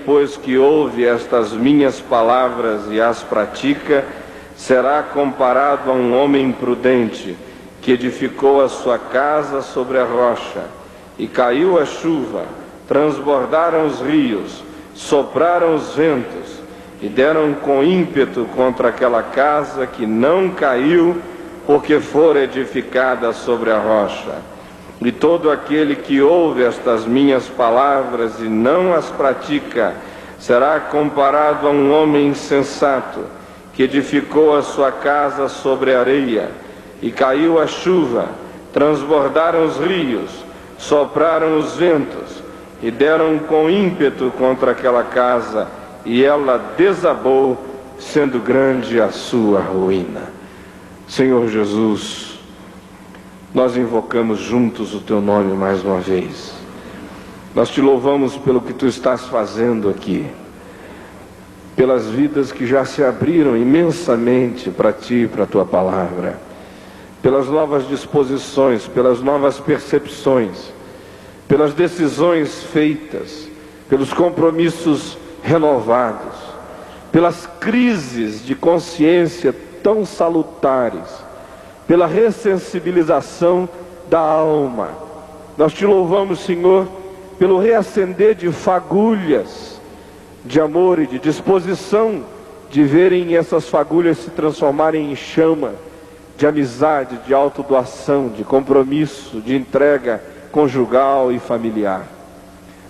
depois que ouve estas minhas palavras e as pratica, será comparado a um homem prudente que edificou a sua casa sobre a rocha. E caiu a chuva, transbordaram os rios, sopraram os ventos e deram com ímpeto contra aquela casa, que não caiu, porque fora edificada sobre a rocha. E todo aquele que ouve estas minhas palavras e não as pratica, será comparado a um homem insensato, que edificou a sua casa sobre a areia. E caiu a chuva, transbordaram os rios, sopraram os ventos, e deram com ímpeto contra aquela casa, e ela desabou, sendo grande a sua ruína. Senhor Jesus, nós invocamos juntos o Teu nome mais uma vez. Nós Te louvamos pelo que Tu estás fazendo aqui, pelas vidas que já se abriram imensamente para Ti e para a Tua palavra, pelas novas disposições, pelas novas percepções, pelas decisões feitas, pelos compromissos renovados, pelas crises de consciência tão salutares, pela ressensibilização da alma. Nós Te louvamos, Senhor, pelo reacender de fagulhas de amor e de disposição de verem essas fagulhas se transformarem em chama de amizade, de autodoação, de compromisso, de entrega conjugal e familiar.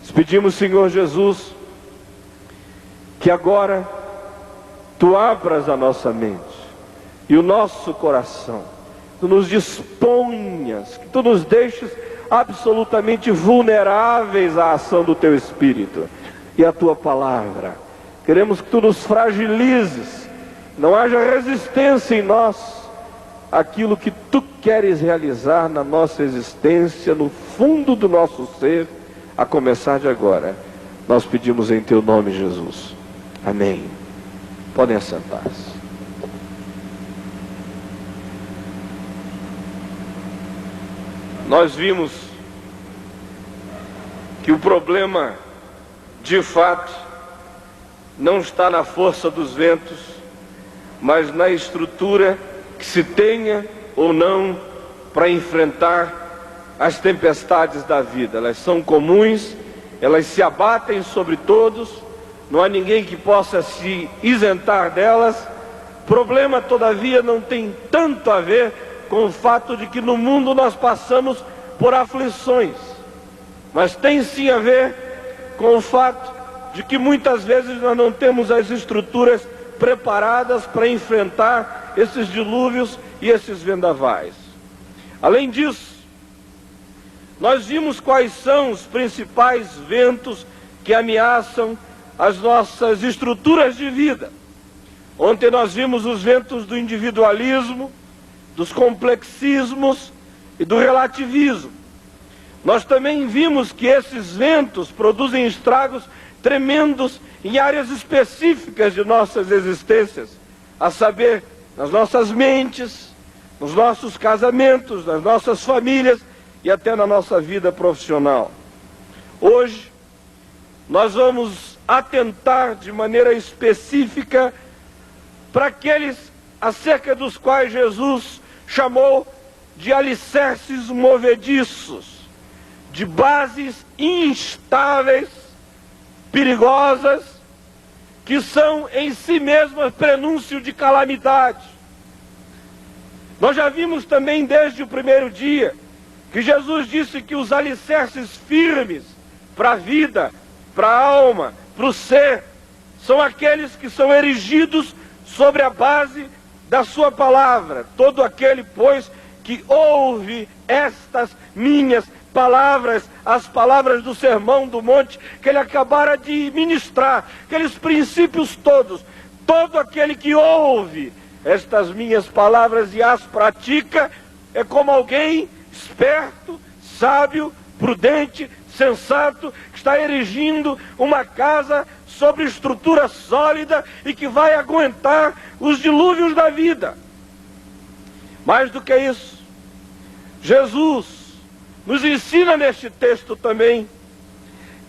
Nós pedimos, Senhor Jesus, que agora Tu abras a nossa mente e o nosso coração, Tu nos disponhas, que Tu nos deixes absolutamente vulneráveis à ação do Teu Espírito e à Tua palavra. Queremos que Tu nos fragilizes, não haja resistência em nós àquilo que Tu queres realizar na nossa existência, no fundo do nosso ser, a começar de agora. Nós pedimos em Teu nome, Jesus. Amém. Podem assentar-se. Nós vimos que o problema, de fato, não está na força dos ventos, mas na estrutura que se tenha ou não para enfrentar as tempestades da vida. Elas são comuns, elas se abatem sobre todos, não há ninguém que possa se isentar delas. Problema, todavia, não tem tanto a ver com o fato de que no mundo nós passamos por aflições, mas tem sim a ver com o fato de que muitas vezes nós não temos as estruturas preparadas para enfrentar esses dilúvios e esses vendavais. Além disso, nós vimos quais são os principais ventos que ameaçam as nossas estruturas de vida. Ontem nós vimos os ventos do individualismo, dos complexismos e do relativismo. Nós também vimos que esses ventos produzem estragos tremendos em áreas específicas de nossas existências, a saber, nas nossas mentes, nos nossos casamentos, nas nossas famílias e até na nossa vida profissional. Hoje, nós vamos atentar de maneira específica para aqueles acerca dos quais Jesus chamou de alicerces movediços, de bases instáveis, perigosas, que são em si mesmas prenúncio de calamidade. Nós já vimos também desde o primeiro dia que Jesus disse que os alicerces firmes para a vida, para a alma, para o ser, são aqueles que são erigidos sobre a base da sua palavra. Todo aquele, pois, que ouve estas minhas palavras, as palavras do Sermão do Monte que ele acabara de ministrar, aqueles princípios todos, todo aquele que ouve estas minhas palavras e as pratica, é como alguém esperto, sábio, prudente, sensato, que está erigindo uma casa sobre estrutura sólida e que vai aguentar os dilúvios da vida. Mais do que isso, Jesus nos ensina neste texto também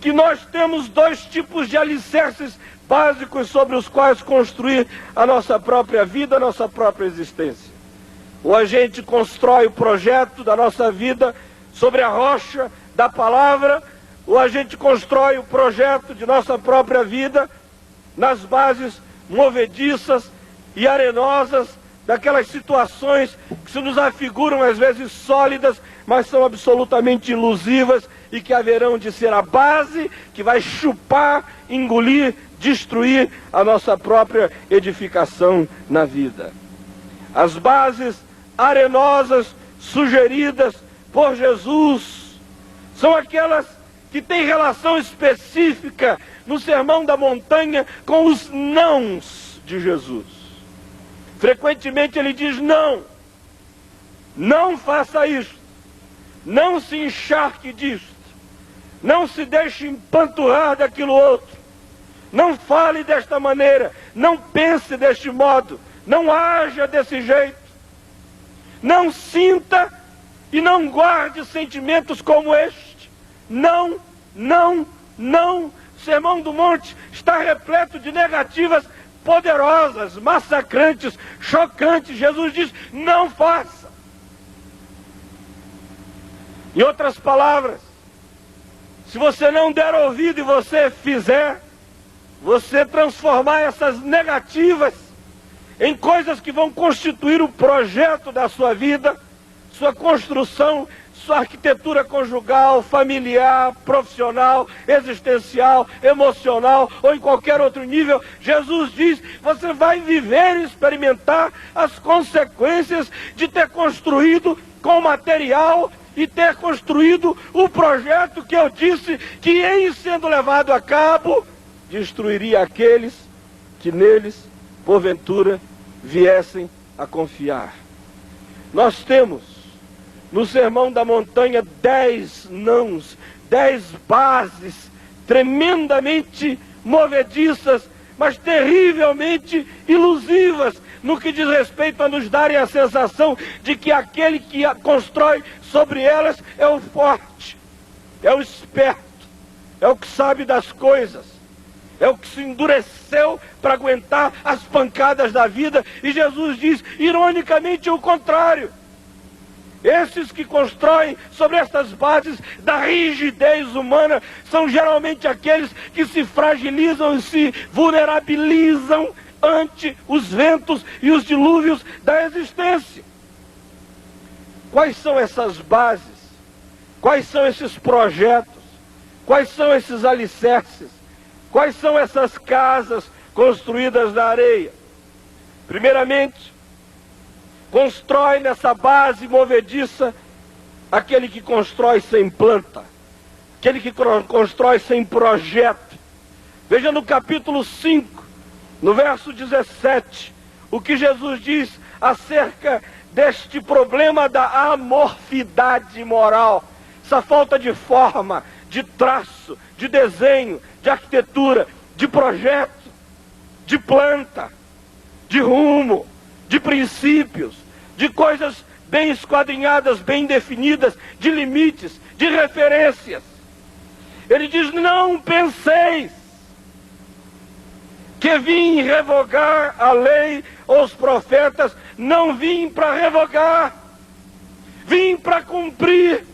que nós temos dois tipos de alicerces básicos sobre os quais construir a nossa própria vida, a nossa própria existência. Ou a gente constrói o projeto da nossa vida sobre a rocha da palavra, ou a gente constrói o projeto de nossa própria vida nas bases movediças e arenosas daquelas situações que se nos afiguram às vezes sólidas, mas são absolutamente ilusivas e que haverão de ser a base que vai chupar, engolir, destruir a nossa própria edificação na vida. As bases arenosas sugeridas por Jesus são aquelas que têm relação específica no Sermão da Montanha com os nãos de Jesus. Frequentemente ele diz não, não faça isto, não se encharque disto, não se deixe empanturrar daquilo outro, não fale desta maneira, não pense deste modo, não haja desse jeito, não sinta e não guarde sentimentos como este. Não, não, não. O Sermão do Monte está repleto de negativas poderosas, massacrantes, chocantes. Jesus diz, não faça. Em outras palavras, se você não der ouvido e você fizer, você transformar essas negativas em coisas que vão constituir o projeto da sua vida, sua construção, sua arquitetura conjugal, familiar, profissional, existencial, emocional ou em qualquer outro nível. Jesus diz, você vai viver e experimentar as consequências de ter construído com material e ter construído o projeto que eu disse que, em sendo levado a cabo, destruiria aqueles que neles, porventura, viessem a confiar. Nós temos no Sermão da Montanha 10 nãos, 10 bases tremendamente movediças, mas terrivelmente ilusivas, no que diz respeito a nos darem a sensação de que aquele que constrói sobre elas é o forte, é o esperto, é o que sabe das coisas, é o que se endureceu para aguentar as pancadas da vida. E Jesus diz, ironicamente, o contrário. Esses que constroem sobre estas bases da rigidez humana são geralmente aqueles que se fragilizam e se vulnerabilizam ante os ventos e os dilúvios da existência. Quais são essas bases? Quais são esses projetos? Quais são esses alicerces? Quais são essas casas construídas na areia? Primeiramente, constrói nessa base movediça aquele que constrói sem planta, aquele que constrói sem projeto. Veja no capítulo 5, no verso 17, o que Jesus diz acerca deste problema da amorfidade moral, essa falta de forma, de traço, de desenho, de arquitetura, de projeto, de planta, de rumo, de princípios, de coisas bem esquadrinhadas, bem definidas, de limites, de referências. Ele diz, não penseis que vim revogar a lei ou os profetas. Não vim para revogar, vim para cumprir.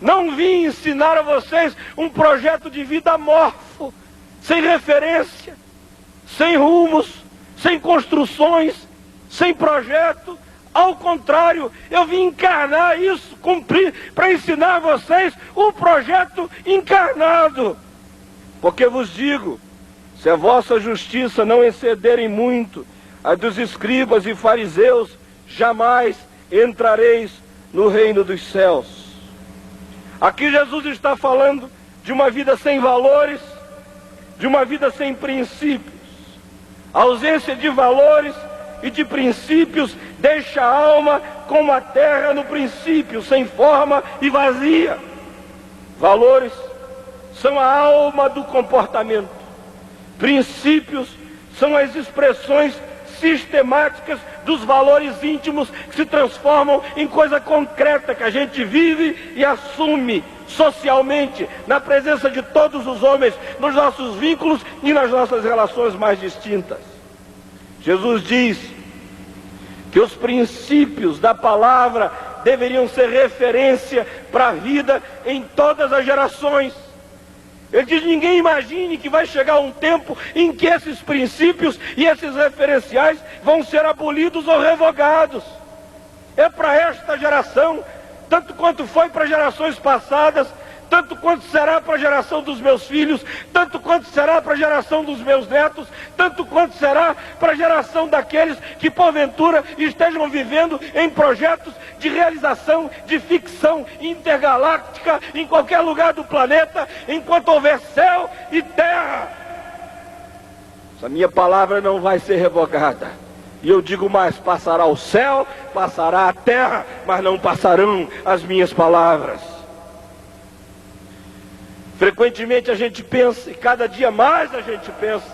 Não vim ensinar a vocês um projeto de vida amorfo, sem referência, sem rumos, sem construções, sem projeto. Ao contrário, eu vim encarnar isso, cumprir, para ensinar a vocês um projeto encarnado. Porque vos digo, se a vossa justiça não excederem muito a dos escribas e fariseus, jamais entrareis no reino dos céus. Aqui Jesus está falando de uma vida sem valores, de uma vida sem princípios. A ausência de valores e de princípios deixa a alma como a terra no princípio, sem forma e vazia. Valores são a alma do comportamento. Princípios são as expressões sistemáticas dos valores íntimos que se transformam em coisa concreta que a gente vive e assume socialmente, na presença de todos os homens, nos nossos vínculos e nas nossas relações mais distintas. Jesus diz que os princípios da palavra deveriam ser referência para a vida em todas as gerações. Ele diz: ninguém imagine que vai chegar um tempo em que esses princípios e esses referenciais vão ser abolidos ou revogados. É para esta geração, tanto quanto foi para gerações passadas, tanto quanto será para a geração dos meus filhos, tanto quanto será para a geração dos meus netos, tanto quanto será para a geração daqueles que porventura estejam vivendo em projetos de realização de ficção intergaláctica em qualquer lugar do planeta, enquanto houver céu e terra. Essa minha palavra não vai ser revogada. E eu digo mais: passará o céu, passará a terra, mas não passarão as minhas palavras. Frequentemente a gente pensa, e cada dia mais a gente pensa,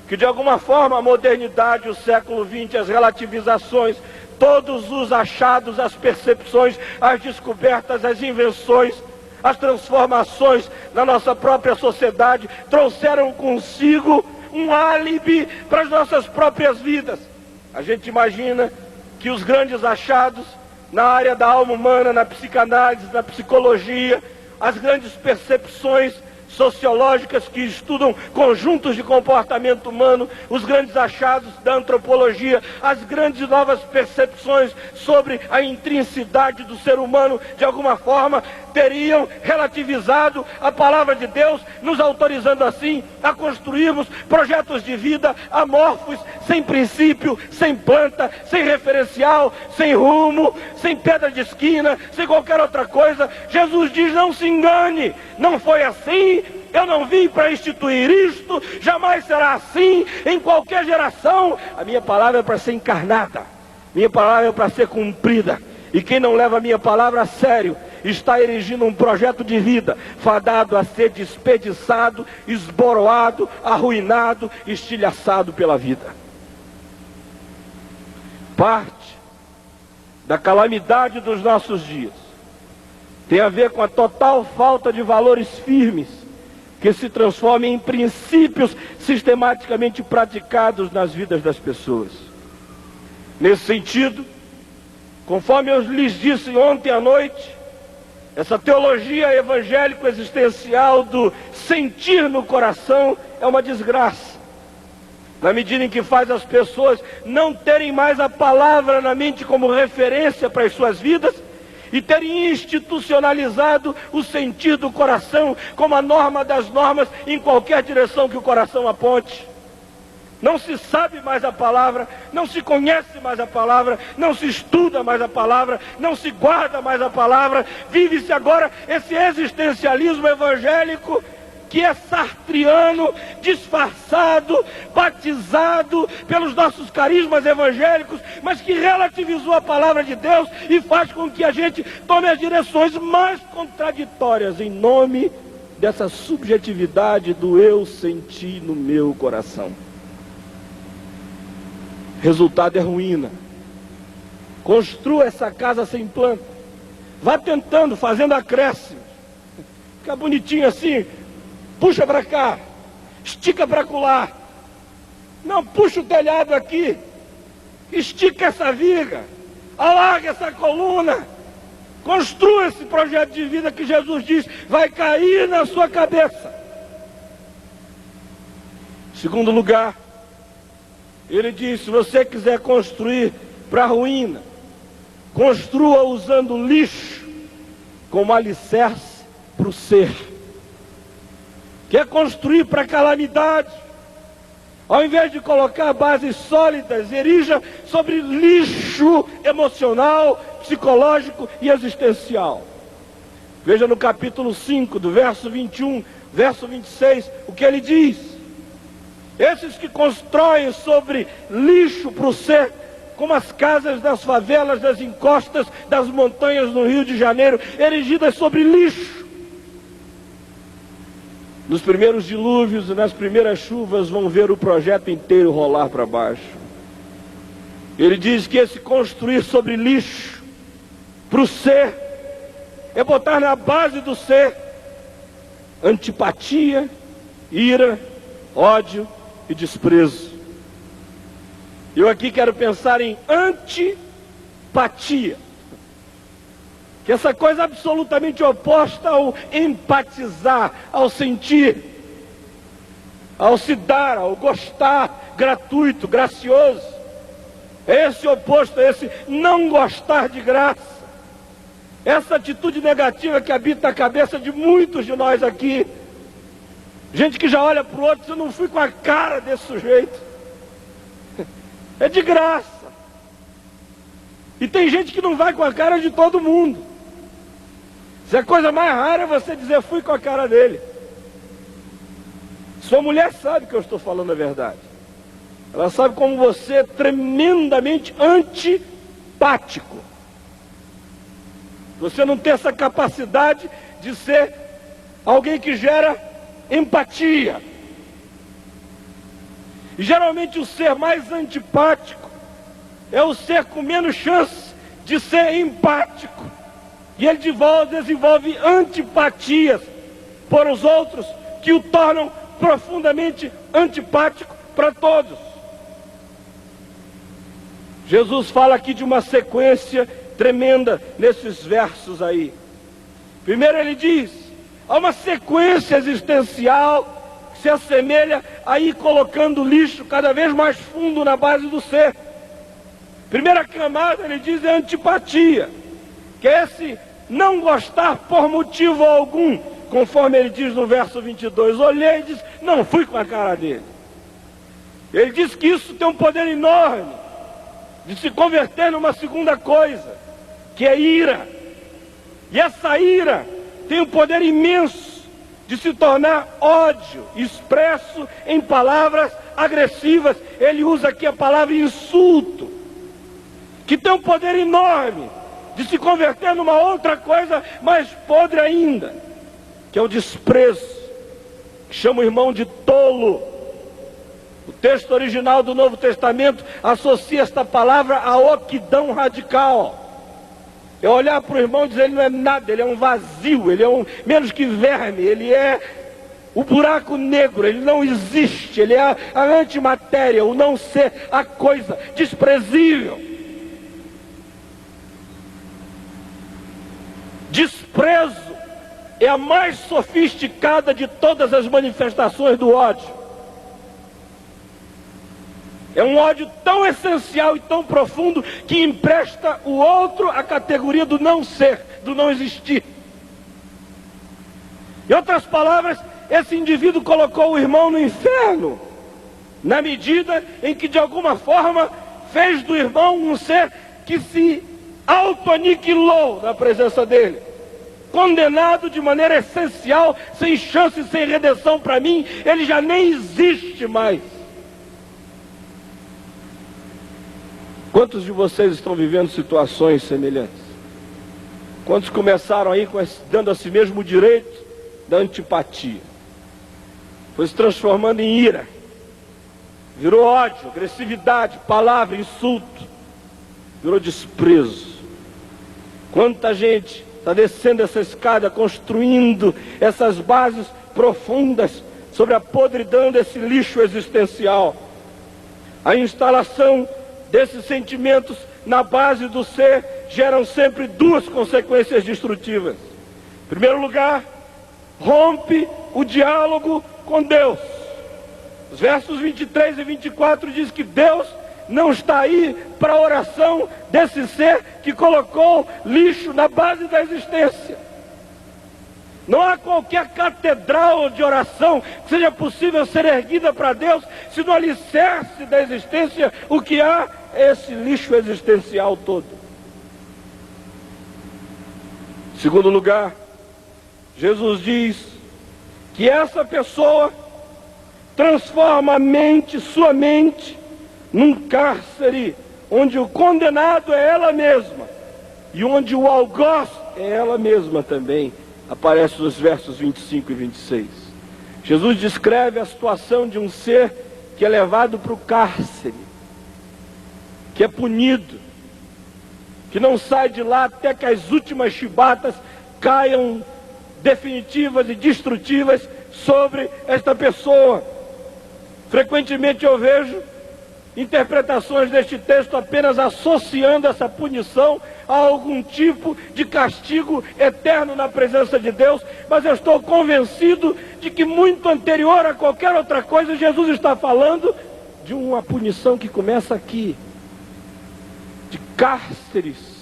que de alguma forma a modernidade, o século XX, as relativizações, todos os achados, as percepções, as descobertas, as invenções, as transformações na nossa própria sociedade trouxeram consigo um álibi para as nossas próprias vidas. A gente imagina que os grandes achados na área da alma humana, na psicanálise, na psicologia, as grandes percepções sociológicas que estudam conjuntos de comportamento humano, os grandes achados da antropologia, as grandes novas percepções sobre a intrinsidade do ser humano, de alguma forma, teriam relativizado a palavra de Deus, nos autorizando assim a construirmos projetos de vida amorfos, sem princípio, sem planta, sem referencial, sem rumo, sem pedra de esquina, sem qualquer outra coisa. Jesus diz: não se engane, não foi assim. Eu não vim para instituir isto, jamais será assim em qualquer geração. A minha palavra é para ser encarnada, minha palavra é para ser cumprida. E quem não leva a minha palavra a sério está erigindo um projeto de vida fadado a ser desperdiçado, esboroado, arruinado, estilhaçado pela vida. Parte da calamidade dos nossos dias tem a ver com a total falta de valores firmes que se transformam em princípios sistematicamente praticados nas vidas das pessoas. Nesse sentido, conforme eu lhes disse ontem à noite, essa teologia evangélico-existencial do sentir no coração é uma desgraça, na medida em que faz as pessoas não terem mais a palavra na mente como referência para as suas vidas e terem institucionalizado o sentir do coração como a norma das normas em qualquer direção que o coração aponte. Não se sabe mais a palavra, não se conhece mais a palavra, não se estuda mais a palavra, não se guarda mais a palavra. Vive-se agora esse existencialismo evangélico que é sartriano, disfarçado, batizado pelos nossos carismas evangélicos, mas que relativizou a palavra de Deus e faz com que a gente tome as direções mais contraditórias em nome dessa subjetividade do eu senti no meu coração. Resultado é ruína. Construa essa casa sem planta. Vá tentando, fazendo acréscimos. Fica bonitinho assim. Puxa para cá. Estica para colar. Não, puxa o telhado aqui. Estica essa viga. Alarga essa coluna. Construa esse projeto de vida que Jesus diz vai cair na sua cabeça. Segundo lugar, ele diz: se você quiser construir para a ruína, construa usando lixo como alicerce para o ser. Quer construir para a calamidade? Ao invés de colocar bases sólidas, erija sobre lixo emocional, psicológico e existencial. Veja no capítulo 5, do verso 21, verso 26, o que ele diz. Esses que constroem sobre lixo para o ser, como as casas das favelas, das encostas, das montanhas no Rio de Janeiro, erigidas sobre lixo. Nos primeiros dilúvios e nas primeiras chuvas vão ver o projeto inteiro rolar para baixo. Ele diz que esse construir sobre lixo, para o ser, é botar na base do ser antipatia, ira, ódio e desprezo. Eu aqui quero pensar em antipatia, que é essa coisa absolutamente oposta ao empatizar, ao sentir, ao se dar, ao gostar, gratuito, gracioso. É esse oposto, é esse não gostar de graça. Essa atitude negativa que habita a cabeça de muitos de nós aqui. Gente que já olha para o outro, eu não fui com a cara desse sujeito. É de graça. E tem gente que não vai com a cara de todo mundo. Se a coisa mais rara é você dizer, fui com a cara dele. Sua mulher sabe que eu estou falando a verdade. Ela sabe como você é tremendamente antipático. Você não tem essa capacidade de ser alguém que gera empatia. E geralmente o ser mais antipático é o ser com menos chance de ser empático. E ele desenvolve antipatias por os outros que o tornam profundamente antipático para todos. Jesus fala aqui de uma sequência tremenda nesses versos aí. Primeiro ele diz, há uma sequência existencial que se assemelha a ir colocando lixo cada vez mais fundo na base do ser. Primeira camada, ele diz, é antipatia, que é esse não gostar por motivo algum, conforme ele diz no verso 22, olhei e disse, não fui com a cara dele. Ele diz que isso tem um poder enorme de se converter numa segunda coisa, que é ira. E essa ira tem um poder imenso de se tornar ódio, expresso em palavras agressivas. Ele usa aqui a palavra insulto, que tem um poder enorme de se converter numa outra coisa mais podre ainda, que é o desprezo, que chama o irmão de tolo. O texto original do Novo Testamento associa esta palavra a oquidão radical. É olhar para o irmão e dizer, ele não é nada, ele é um vazio, ele é menos que verme, ele é o buraco negro, ele não existe, ele é a antimatéria, o não ser, a coisa desprezível. Desprezo é a mais sofisticada de todas as manifestações do ódio. É um ódio tão essencial e tão profundo que empresta o outro à categoria do não ser, do não existir. Em outras palavras, esse indivíduo colocou o irmão no inferno, na medida em que de alguma forma fez do irmão um ser que se auto-aniquilou na presença dele. Condenado de maneira essencial, sem chance, sem redenção para mim, ele já nem existe mais. Quantos de vocês estão vivendo situações semelhantes? Quantos começaram aí dando a si mesmo o direito da antipatia? Foi se transformando em ira. Virou ódio, agressividade, palavra, insulto. Virou desprezo. Quanta gente está descendo essa escada, construindo essas bases profundas sobre a podridão desse lixo existencial. A instalação desses sentimentos na base do ser geram sempre duas consequências destrutivas. Em primeiro lugar, rompe o diálogo com Deus. Os versos 23 e 24 diz que Deus não está aí para a oração desse ser que colocou lixo na base da existência. Não há qualquer catedral de oração que seja possível ser erguida para Deus se no alicerce da existência o que há é esse lixo existencial todo. Em segundo lugar, Jesus diz que essa pessoa transforma a mente, sua mente, num cárcere onde o condenado é ela mesma e onde o algoz é ela mesma também. Aparece nos versos 25 e 26. Jesus descreve a situação de um ser que é levado para o cárcere, que é punido, que não sai de lá até que as últimas chibatas caiam definitivas e destrutivas sobre esta pessoa. Frequentemente eu vejo interpretações deste texto apenas associando essa punição a algum tipo de castigo eterno na presença de Deus, mas eu estou convencido de que muito anterior a qualquer outra coisa, Jesus está falando de uma punição que começa aqui, de cárceres,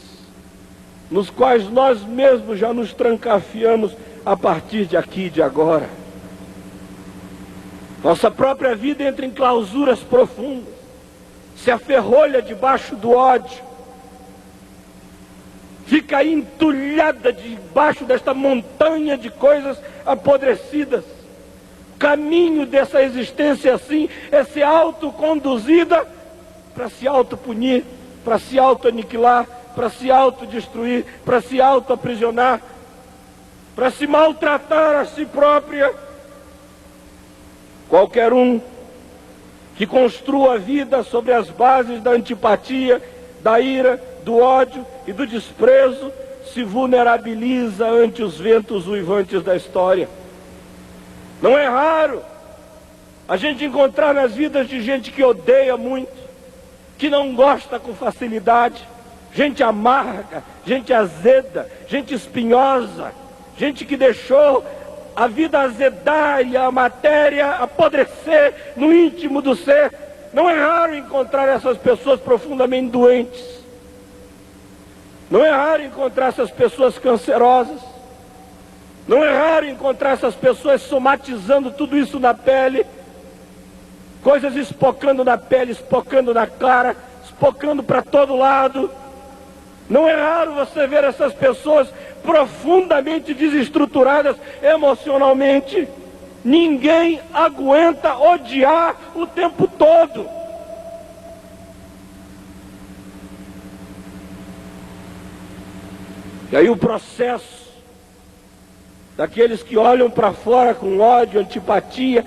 nos quais nós mesmos já nos trancafiamos a partir de aqui, de agora. Nossa própria vida entra em clausuras profundas, se aferrolha debaixo do ódio, fica aí entulhada debaixo desta montanha de coisas apodrecidas. O caminho dessa existência assim é ser autoconduzida para se autopunir, para se autoaniquilar, para se autodestruir, para se autoaprisionar, para se maltratar a si própria. Qualquer um que construa a vida sobre as bases da antipatia, da ira, do ódio e do desprezo, se vulnerabiliza ante os ventos uivantes da história. Não é raro a gente encontrar nas vidas de gente que odeia muito, que não gosta com facilidade, gente amarga, gente azeda, gente espinhosa, gente que deixou a vida azedar e a matéria apodrecer no íntimo do ser. Não é raro encontrar essas pessoas profundamente doentes. Não é raro encontrar essas pessoas cancerosas. Não é raro encontrar essas pessoas somatizando tudo isso na pele. Coisas espocando na pele, espocando na cara, espocando para todo lado. Não é raro você ver essas pessoas profundamente desestruturadas emocionalmente. Ninguém aguenta odiar o tempo todo. E aí o processo daqueles que olham para fora com ódio, antipatia,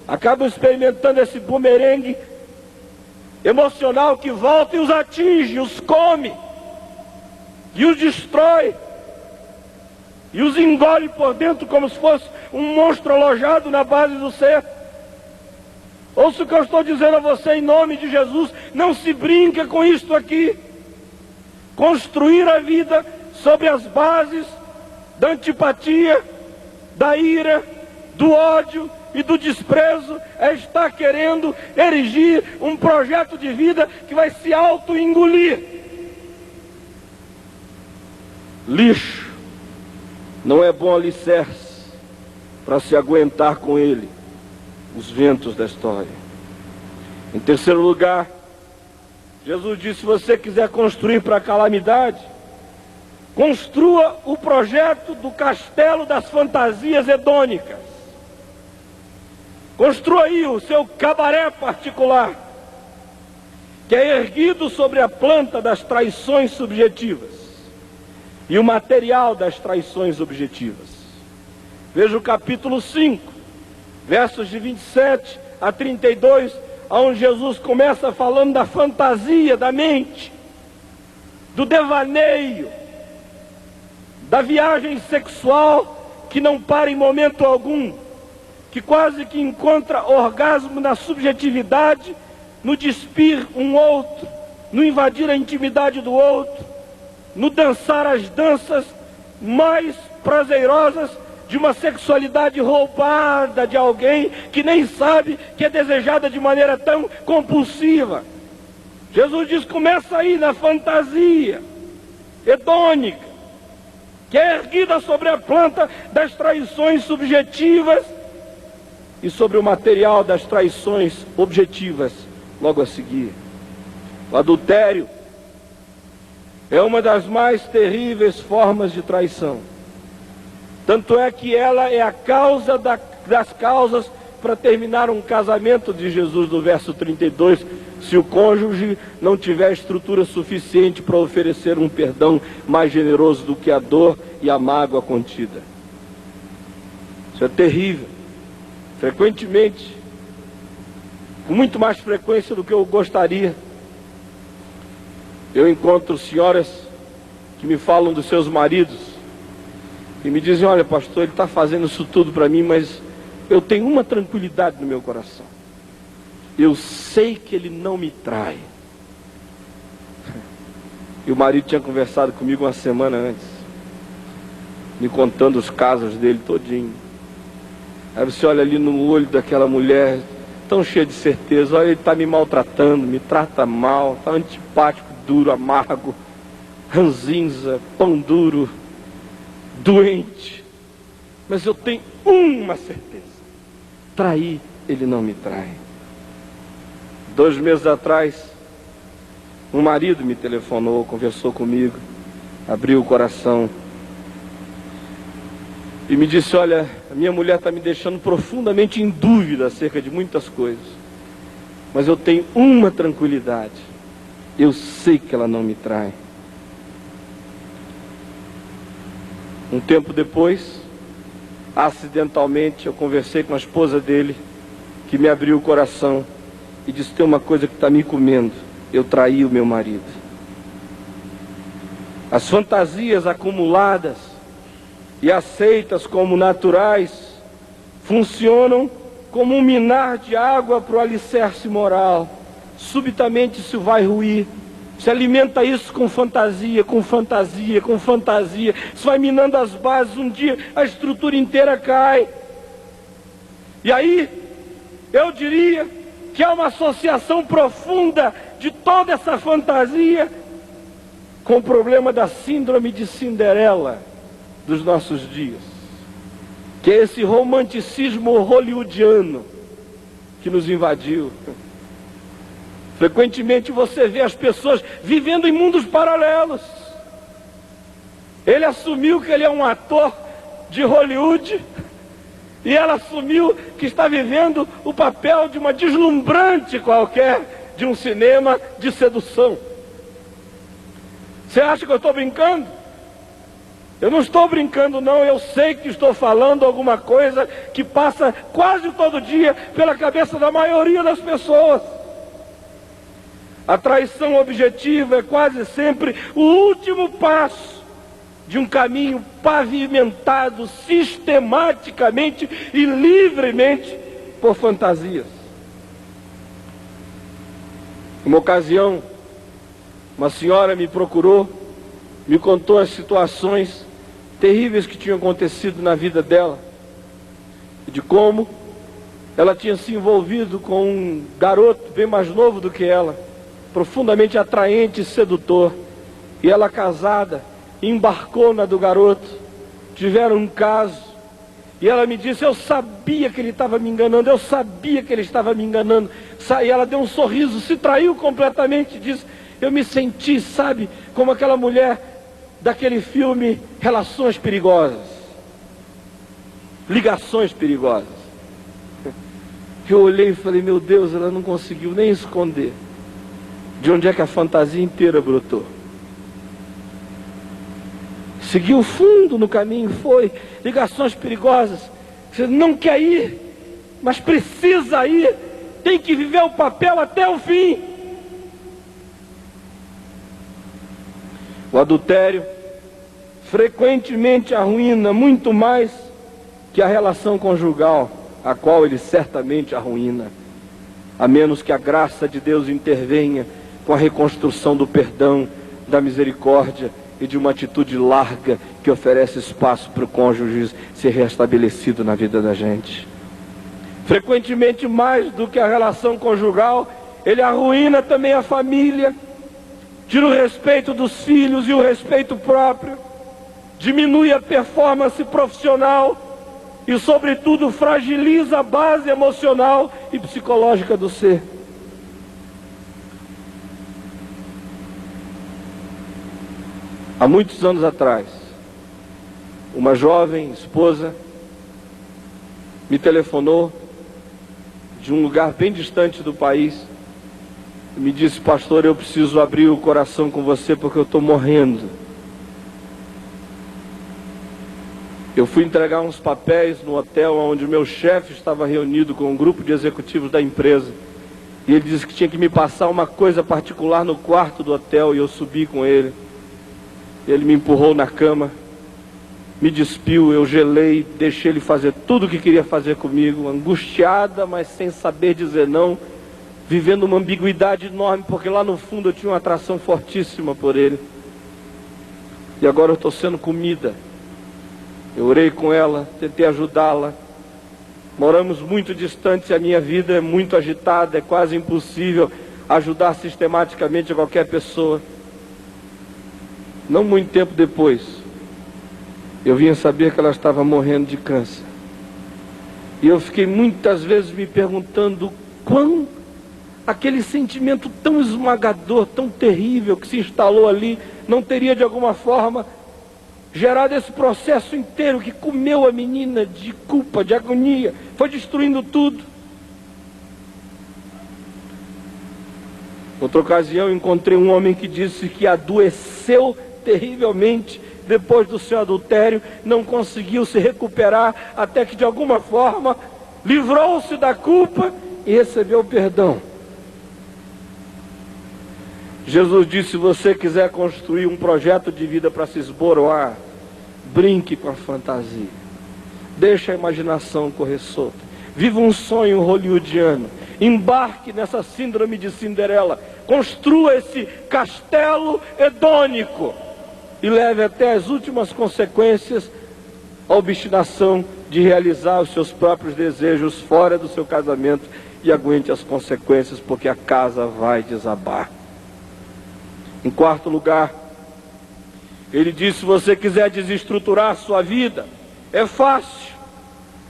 acabam experimentando esse bumerangue emocional que volta e os atinge, os come, e os destrói, e os engole por dentro como se fosse um monstro alojado na base do ser. Ouça o que eu estou dizendo a você em nome de Jesus. Não se brinca com isto aqui. Construir a vida sobre as bases da antipatia, da ira, do ódio e do desprezo é estar querendo erigir um projeto de vida que vai se auto-engolir. Lixo não é bom alicerce para se aguentar com ele os ventos da história. Em terceiro lugar, Jesus disse: se você quiser construir para a calamidade, construa o projeto do castelo das fantasias hedônicas. Construa aí o seu cabaré particular, que é erguido sobre a planta das traições subjetivas e o material das traições objetivas. Veja o capítulo 5, versos de 27 a 32, onde Jesus começa falando da fantasia da mente, do devaneio, da viagem sexual que não para em momento algum, que quase que encontra orgasmo na subjetividade, no despir um outro, no invadir a intimidade do outro, no dançar as danças mais prazerosas de uma sexualidade roubada de alguém que nem sabe que é desejada de maneira tão compulsiva. Jesus diz: começa aí na fantasia hedônica, que é erguida sobre a planta das traições subjetivas e sobre o material das traições objetivas logo a seguir. O adultério é uma das mais terríveis formas de traição. Tanto é que ela é a causa das causas para terminar um casamento de Jesus, no verso 32, se o cônjuge não tiver estrutura suficiente para oferecer um perdão mais generoso do que a dor e a mágoa contida. Isso é terrível. Frequentemente, com muito mais frequência do que eu gostaria, eu encontro senhoras que me falam dos seus maridos e me dizem: olha, pastor, ele está fazendo isso tudo para mim, mas eu tenho uma tranquilidade no meu coração. Eu sei que ele não me trai. E o marido tinha conversado comigo uma semana antes, me contando os casos dele todinho. Aí você olha ali no olho daquela mulher, tão cheia de certeza: olha, ele está me maltratando, me trata mal, está antipático, duro, amargo, ranzinza, pão duro, doente. Mas eu tenho uma certeza: trair, ele não me trai. 2 meses atrás, um marido me telefonou, conversou comigo, abriu o coração e me disse: olha, a minha mulher está me deixando profundamente em dúvida acerca de muitas coisas, mas eu tenho uma tranquilidade: eu sei que ela não me trai. Um tempo depois, acidentalmente, eu conversei com a esposa dele, que me abriu o coração e disse: tem uma coisa que está me comendo, eu traí o meu marido. As fantasias acumuladas e aceitas como naturais funcionam como um minar de água para o alicerce moral. Subitamente isso vai ruir. Se alimenta isso com fantasia, com fantasia, com fantasia. Isso vai minando as bases. Um dia a estrutura inteira cai. E aí, eu diria que há uma associação profunda de toda essa fantasia com o problema da síndrome de Cinderela dos nossos dias, que é esse romanticismo hollywoodiano que nos invadiu. Frequentemente você vê as pessoas vivendo em mundos paralelos. Ele assumiu que ele é um ator de Hollywood e ela assumiu que está vivendo o papel de uma deslumbrante qualquer de um cinema de sedução. Você acha que eu estou brincando? Eu não estou brincando não, eu sei que estou falando alguma coisa que passa quase todo dia pela cabeça da maioria das pessoas. A traição objetiva é quase sempre o último passo de um caminho pavimentado sistematicamente e livremente por fantasias. Uma ocasião, uma senhora me procurou, me contou as situações terríveis que tinham acontecido na vida dela, e de como ela tinha se envolvido com um garoto bem mais novo do que ela, profundamente atraente e sedutor, e ela casada, embarcou na do garoto, tiveram um caso, e ela me disse: eu sabia que ele estava me enganando, eu sabia que ele estava me enganando. E ela deu um sorriso, se traiu completamente, disse: eu me senti, sabe, como aquela mulher daquele filme Relações Perigosas, Ligações Perigosas. Eu olhei e falei: meu Deus, ela não conseguiu nem esconder de onde é que a fantasia inteira brotou. Seguiu fundo no caminho, foi. Ligações perigosas. Você não quer ir, mas precisa ir. Tem que viver o papel até o fim. O adultério frequentemente arruína muito mais que a relação conjugal, a qual ele certamente arruína, a menos que a graça de Deus intervenha com a reconstrução do perdão, da misericórdia e de uma atitude larga que oferece espaço para o cônjuge ser restabelecido na vida da gente. Frequentemente, mais do que a relação conjugal, ele arruína também a família, tira o respeito dos filhos e o respeito próprio, diminui a performance profissional e, sobretudo, fragiliza a base emocional e psicológica do ser. Há muitos anos atrás, uma jovem esposa me telefonou de um lugar bem distante do país e me disse: pastor, eu preciso abrir o coração com você porque eu estou morrendo. Eu fui entregar uns papéis no hotel onde o meu chefe estava reunido com um grupo de executivos da empresa, e ele disse que tinha que me passar uma coisa particular no quarto do hotel, e eu subi com ele. Ele me empurrou na cama me despiu, eu gelei, deixei ele fazer tudo o que queria fazer comigo, angustiada, mas sem saber dizer não, vivendo uma ambiguidade enorme, porque lá no fundo eu tinha uma atração fortíssima por ele. E agora eu estou sendo comida. Eu orei com ela, tentei ajudá-la. Moramos muito distantes, a minha vida é muito agitada, é quase impossível ajudar sistematicamente a qualquer pessoa. Não muito tempo depois, eu vim a saber que ela estava morrendo de câncer. E eu fiquei muitas vezes me perguntando quão aquele sentimento tão esmagador, tão terrível que se instalou ali, não teria de alguma forma gerado esse processo inteiro que comeu a menina de culpa, de agonia, foi destruindo tudo. Outra ocasião eu encontrei um homem que disse que adoeceu terrivelmente depois do seu adultério, não conseguiu se recuperar, até que de alguma forma livrou-se da culpa e recebeu perdão. Jesus disse: se você quiser construir um projeto de vida para se esboroar, brinque com a fantasia, deixe a imaginação correr solta, viva um sonho hollywoodiano, embarque nessa síndrome de Cinderela, construa esse castelo hedônico e leve até as últimas consequências a obstinação de realizar os seus próprios desejos fora do seu casamento e aguente as consequências, porque a casa vai desabar. Em quarto lugar, ele disse: se você quiser desestruturar a sua vida, é fácil,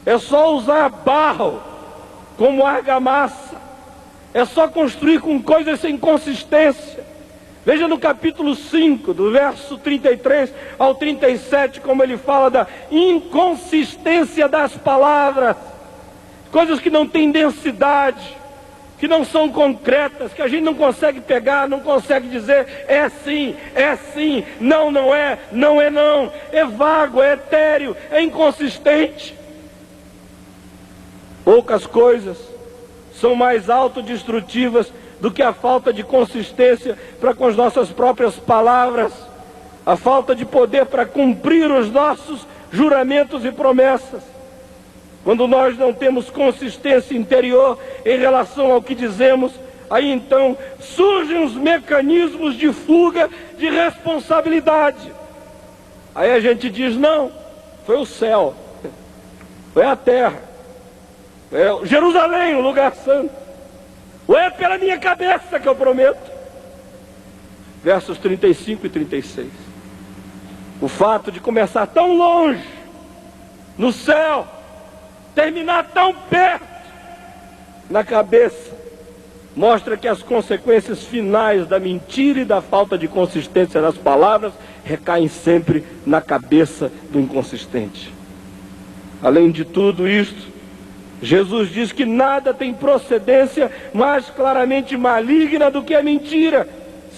é só usar barro como argamassa, é só construir com coisas sem consistência. Veja no capítulo 5, do verso 33 ao 37, como ele fala da inconsistência das palavras, coisas que não têm densidade, que não são concretas, que a gente não consegue pegar, não consegue dizer é sim, não, não é, não é não, é vago, é etéreo, é inconsistente. Poucas coisas são mais autodestrutivas do que a falta de consistência para com as nossas próprias palavras, a falta de poder para cumprir os nossos juramentos e promessas. Quando nós não temos consistência interior em relação ao que dizemos, aí então surgem os mecanismos de fuga de responsabilidade. Aí a gente diz: não, foi o céu, foi a terra, é Jerusalém, o lugar santo, ou é pela minha cabeça que eu prometo. Versos 35 e 36. O fato de começar tão longe, no céu, terminar tão perto, na cabeça, mostra que as consequências finais da mentira e da falta de consistência nas palavras recaem sempre na cabeça do inconsistente. Além de tudo isto, Jesus diz que nada tem procedência mais claramente maligna do que a mentira,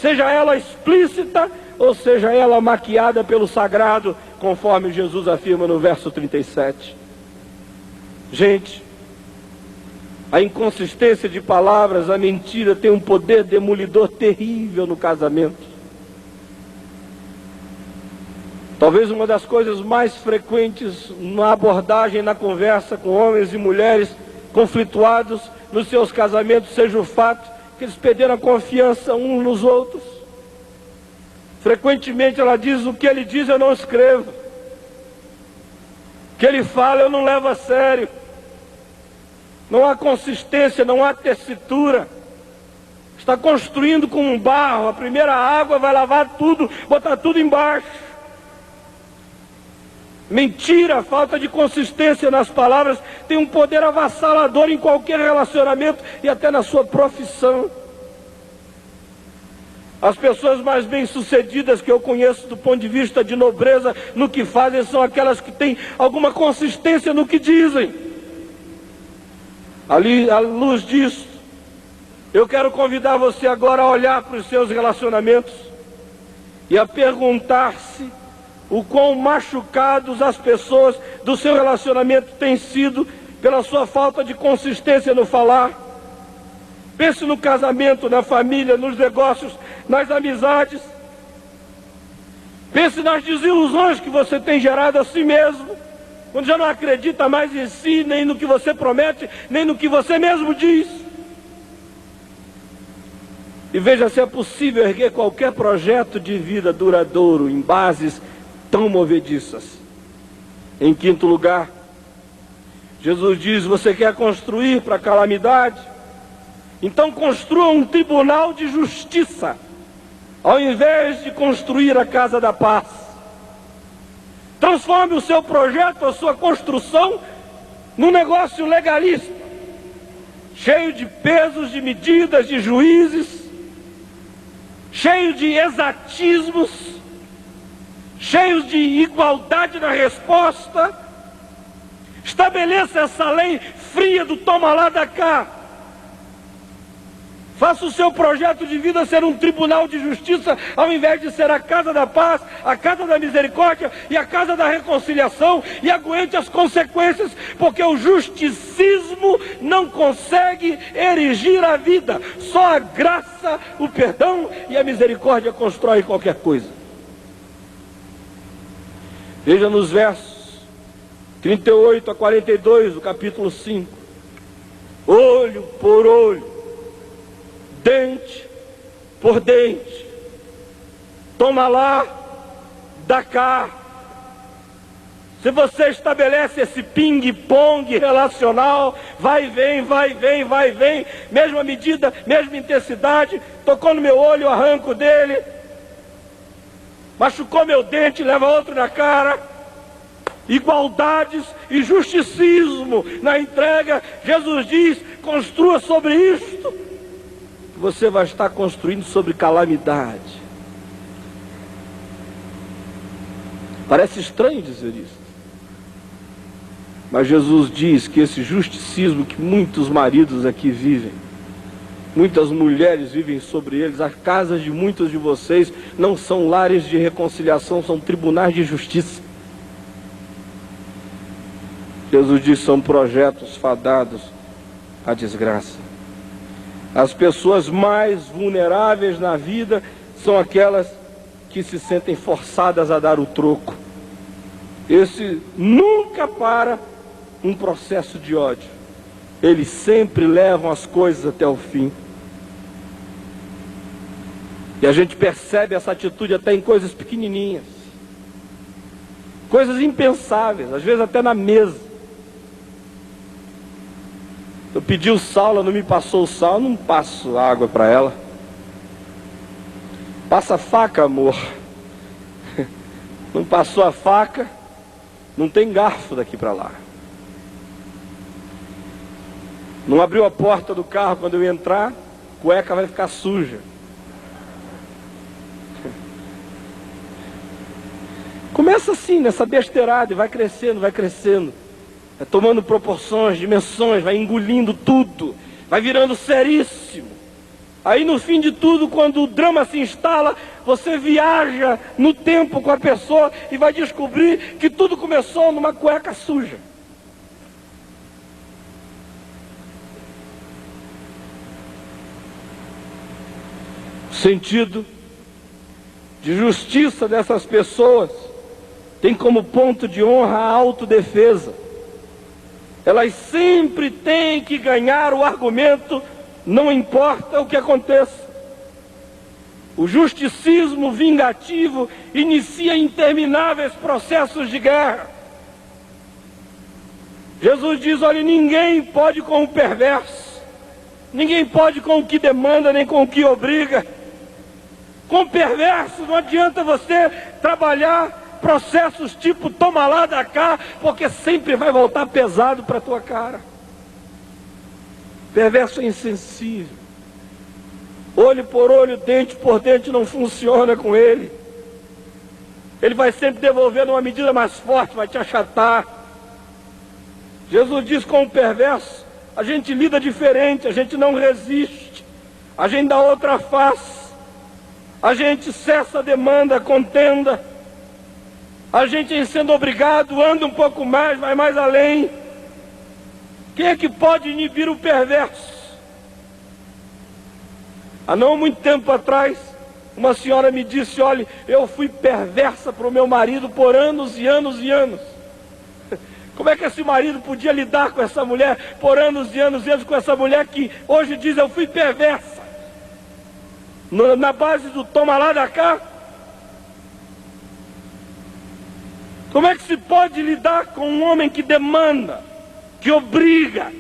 seja ela explícita ou seja ela maquiada pelo sagrado, conforme Jesus afirma no verso 37. Gente, a inconsistência de palavras, a mentira tem um poder demolidor terrível no casamento. Talvez uma das coisas mais frequentes na abordagem, na conversa com homens e mulheres conflituados nos seus casamentos seja o fato que eles perderam a confiança uns nos outros. Frequentemente ela diz: o que ele diz eu não escrevo, o que ele fala eu não levo a sério. Não há consistência, não há tessitura. Está construindo com um barro, a primeira água vai lavar tudo, botar tudo embaixo. Mentira, falta de consistência nas palavras tem um poder avassalador em qualquer relacionamento e até na sua profissão. As pessoas mais bem-sucedidas que eu conheço do ponto de vista de nobreza no que fazem são aquelas que têm alguma consistência no que dizem. Ali, à luz disso, eu quero convidar você agora a olhar para os seus relacionamentos e a perguntar-se o quão machucados as pessoas do seu relacionamento têm sido pela sua falta de consistência no falar. Pense no casamento, na família, nos negócios, nas amizades. Pense nas desilusões que você tem gerado a si mesmo, quando já não acredita mais em si, nem no que você promete, nem no que você mesmo diz. E veja se é possível erguer qualquer projeto de vida duradouro em bases tão movediças. Em quinto lugar, Jesus diz: você quer construir para a calamidade? Então construa um tribunal de justiça, ao invés de construir a casa da paz. Transforme o seu projeto, a sua construção, num negócio legalista, cheio de pesos, de medidas, de juízes, cheio de exatismos, cheios de igualdade na resposta. Estabeleça essa lei fria do toma lá da cá. Faça o seu projeto de vida ser um tribunal de justiça, ao invés de ser a casa da paz, a casa da misericórdia e a casa da reconciliação, e aguente as consequências, porque o justicismo não consegue erigir a vida. Só a graça, o perdão e a misericórdia constroem qualquer coisa. Veja nos versos 38 a 42 do capítulo 5. Olho por olho, dente por dente, toma lá, dá cá. Se você estabelece esse ping-pong relacional, vai e vem, vai e vem, vai e vem, mesma medida, mesma intensidade, tocou no meu olho, arranco dele, machucou meu dente, leva outro na cara. Igualdades e justicismo na entrega. Jesus diz: construa sobre isto, você vai estar construindo sobre calamidade. Parece estranho dizer isso, mas Jesus diz que esse justicismo que muitos maridos aqui vivem, muitas mulheres vivem sobre eles, as casas de muitos de vocês não são lares de reconciliação, são tribunais de justiça. Jesus diz: são projetos fadados à desgraça. As pessoas mais vulneráveis na vida são aquelas que se sentem forçadas a dar o troco. Esse nunca para um processo de ódio. Eles sempre levam as coisas até o fim. E a gente percebe essa atitude até em coisas pequenininhas, coisas impensáveis, às vezes até na mesa. Eu pedi o sal, ela não me passou o sal, eu não passo água para ela. Passa a faca, amor. Não passou a faca, não tem garfo daqui para lá. Não abriu a porta do carro quando eu entrar, a cueca vai ficar suja. Começa assim, nessa besteirada, e vai crescendo, vai crescendo. Vai tomando proporções, dimensões, vai engolindo tudo, vai virando seríssimo. Aí no fim de tudo, quando o drama se instala, você viaja no tempo com a pessoa e vai descobrir que tudo começou numa cueca suja. O sentido de justiça dessas pessoas tem como ponto de honra a autodefesa. Elas sempre têm que ganhar o argumento, não importa o que aconteça. O justicismo vingativo inicia intermináveis processos de guerra. Jesus diz: olha, ninguém pode com o perverso, ninguém pode com o que demanda, nem com o que obriga. Com o perverso não adianta você trabalhar processos tipo toma lá da cá, porque sempre vai voltar pesado para a tua cara. Perverso é insensível. Olho por olho, dente por dente não funciona com ele. Ele vai sempre devolver numa medida mais forte, vai te achatar. Jesus diz: com o perverso a gente lida diferente, a gente não resiste, a gente dá outra face, a gente cessa a demanda, a contenda. A gente, em sendo obrigado, anda um pouco mais, vai mais além. Quem é que pode inibir o perverso? Há não muito tempo atrás, Uma senhora me disse: olha, eu fui perversa para o meu marido por anos e anos e anos. Como é que esse marido podia lidar com essa mulher por anos e anos e anos, com essa mulher que hoje diz: eu fui perversa? Na base do toma lá da cá. Como é que se pode lidar com um homem que demanda, que obriga?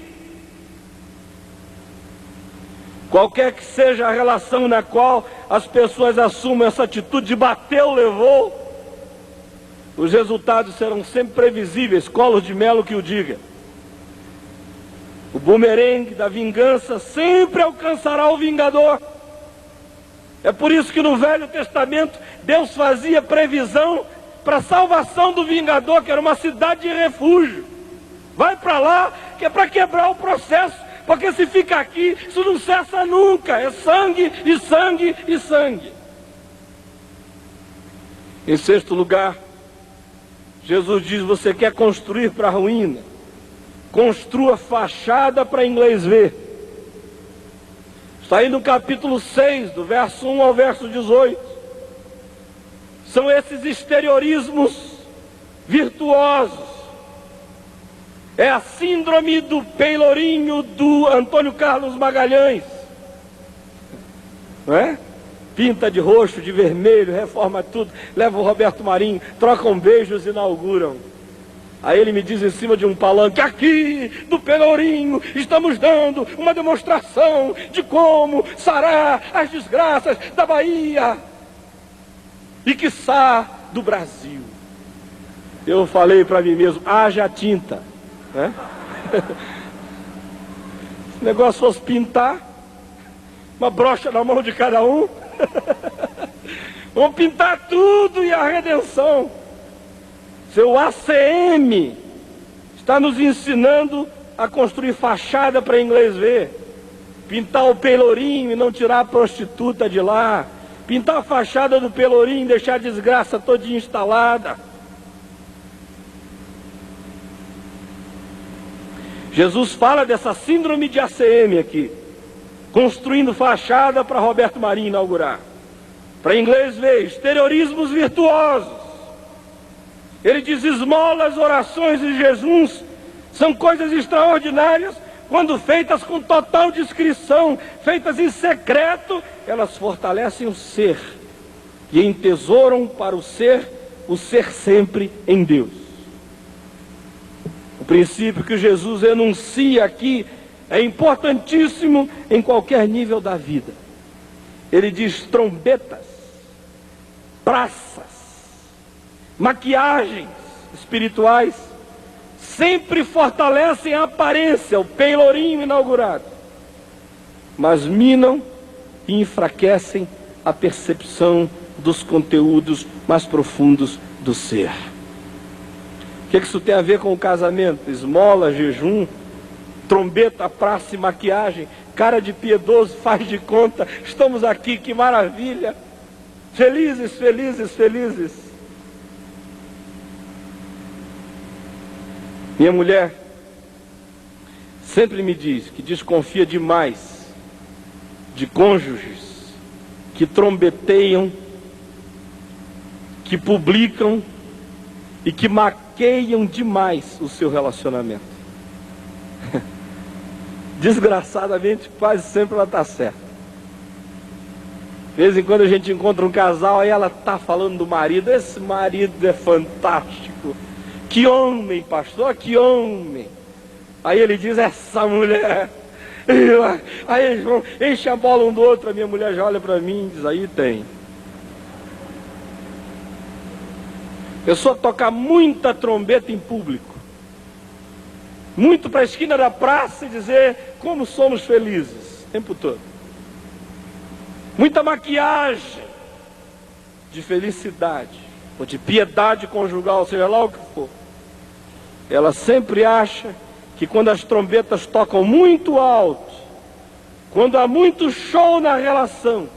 Qualquer que seja a relação na qual as pessoas assumem essa atitude de bateu, levou, os resultados serão sempre previsíveis. Collor de Mello que o diga. O bumerangue da vingança sempre alcançará o vingador. É por isso que no Velho Testamento Deus fazia previsão para a salvação do vingador, que era uma cidade de refúgio. Vai para lá, que é para quebrar o processo, porque se fica aqui, isso não cessa nunca. É sangue e sangue e sangue. Em sexto lugar, Jesus diz: você quer construir para a ruína? Construa fachada para inglês ver. Está aí no capítulo 6, do verso 1 ao verso 18. São esses exteriorismos virtuosos. É a síndrome do peilorinho do Antônio Carlos Magalhães. Não é? Pinta de roxo, de vermelho, reforma tudo, leva o Roberto Marinho, trocam beijos e inauguram. Aí ele me diz em cima de um palanque: aqui do Pelourinho estamos dando uma demonstração de como sarar as desgraças da Bahia e quiçá do Brasil. Eu falei para mim mesmo: haja tinta, né? Se o negócio fosse pintar, uma brocha na mão de cada um, vamos pintar tudo e a redenção. Seu ACM está nos ensinando a construir fachada para inglês ver, pintar o Pelourinho e não tirar a prostituta de lá, pintar a fachada do Pelourinho e deixar a desgraça todinha instalada. Jesus fala dessa síndrome de ACM aqui, construindo fachada para Roberto Marinho inaugurar, para inglês ver, exteriorismos virtuosos. Ele diz: esmolas, orações e jejuns são coisas extraordinárias quando feitas com total discrição, feitas em secreto, elas fortalecem o ser e entesouram para o ser sempre em Deus. O princípio que Jesus enuncia aqui é importantíssimo em qualquer nível da vida. Ele diz: trombetas, praças, maquiagens espirituais sempre fortalecem a aparência, o peilourinho inaugurado, mas minam e enfraquecem a percepção dos conteúdos mais profundos do ser. O que isso tem a ver com o casamento? Esmola, jejum, trombeta, praça e maquiagem, cara de piedoso, faz de conta, estamos aqui, que maravilha, felizes, felizes, felizes. Minha mulher sempre me diz que desconfia demais de cônjuges que trombeteiam, que publicam e que maqueiam demais o seu relacionamento. Desgraçadamente, quase sempre ela está certa. De vez em quando a gente encontra um casal, aí ela está falando do marido: esse marido é fantástico. Que homem, pastor, que homem. Aí ele diz: essa mulher. Aí eles vão, enchem a bola um do outro. A minha mulher já olha para mim e diz: aí tem. Pessoa tocar muita trombeta em público, muito para a esquina da praça e dizer como somos felizes o tempo todo. Muita maquiagem de felicidade ou de piedade conjugal, seja lá o que for. Ela sempre acha que quando as trombetas tocam muito alto, quando há muito show na relação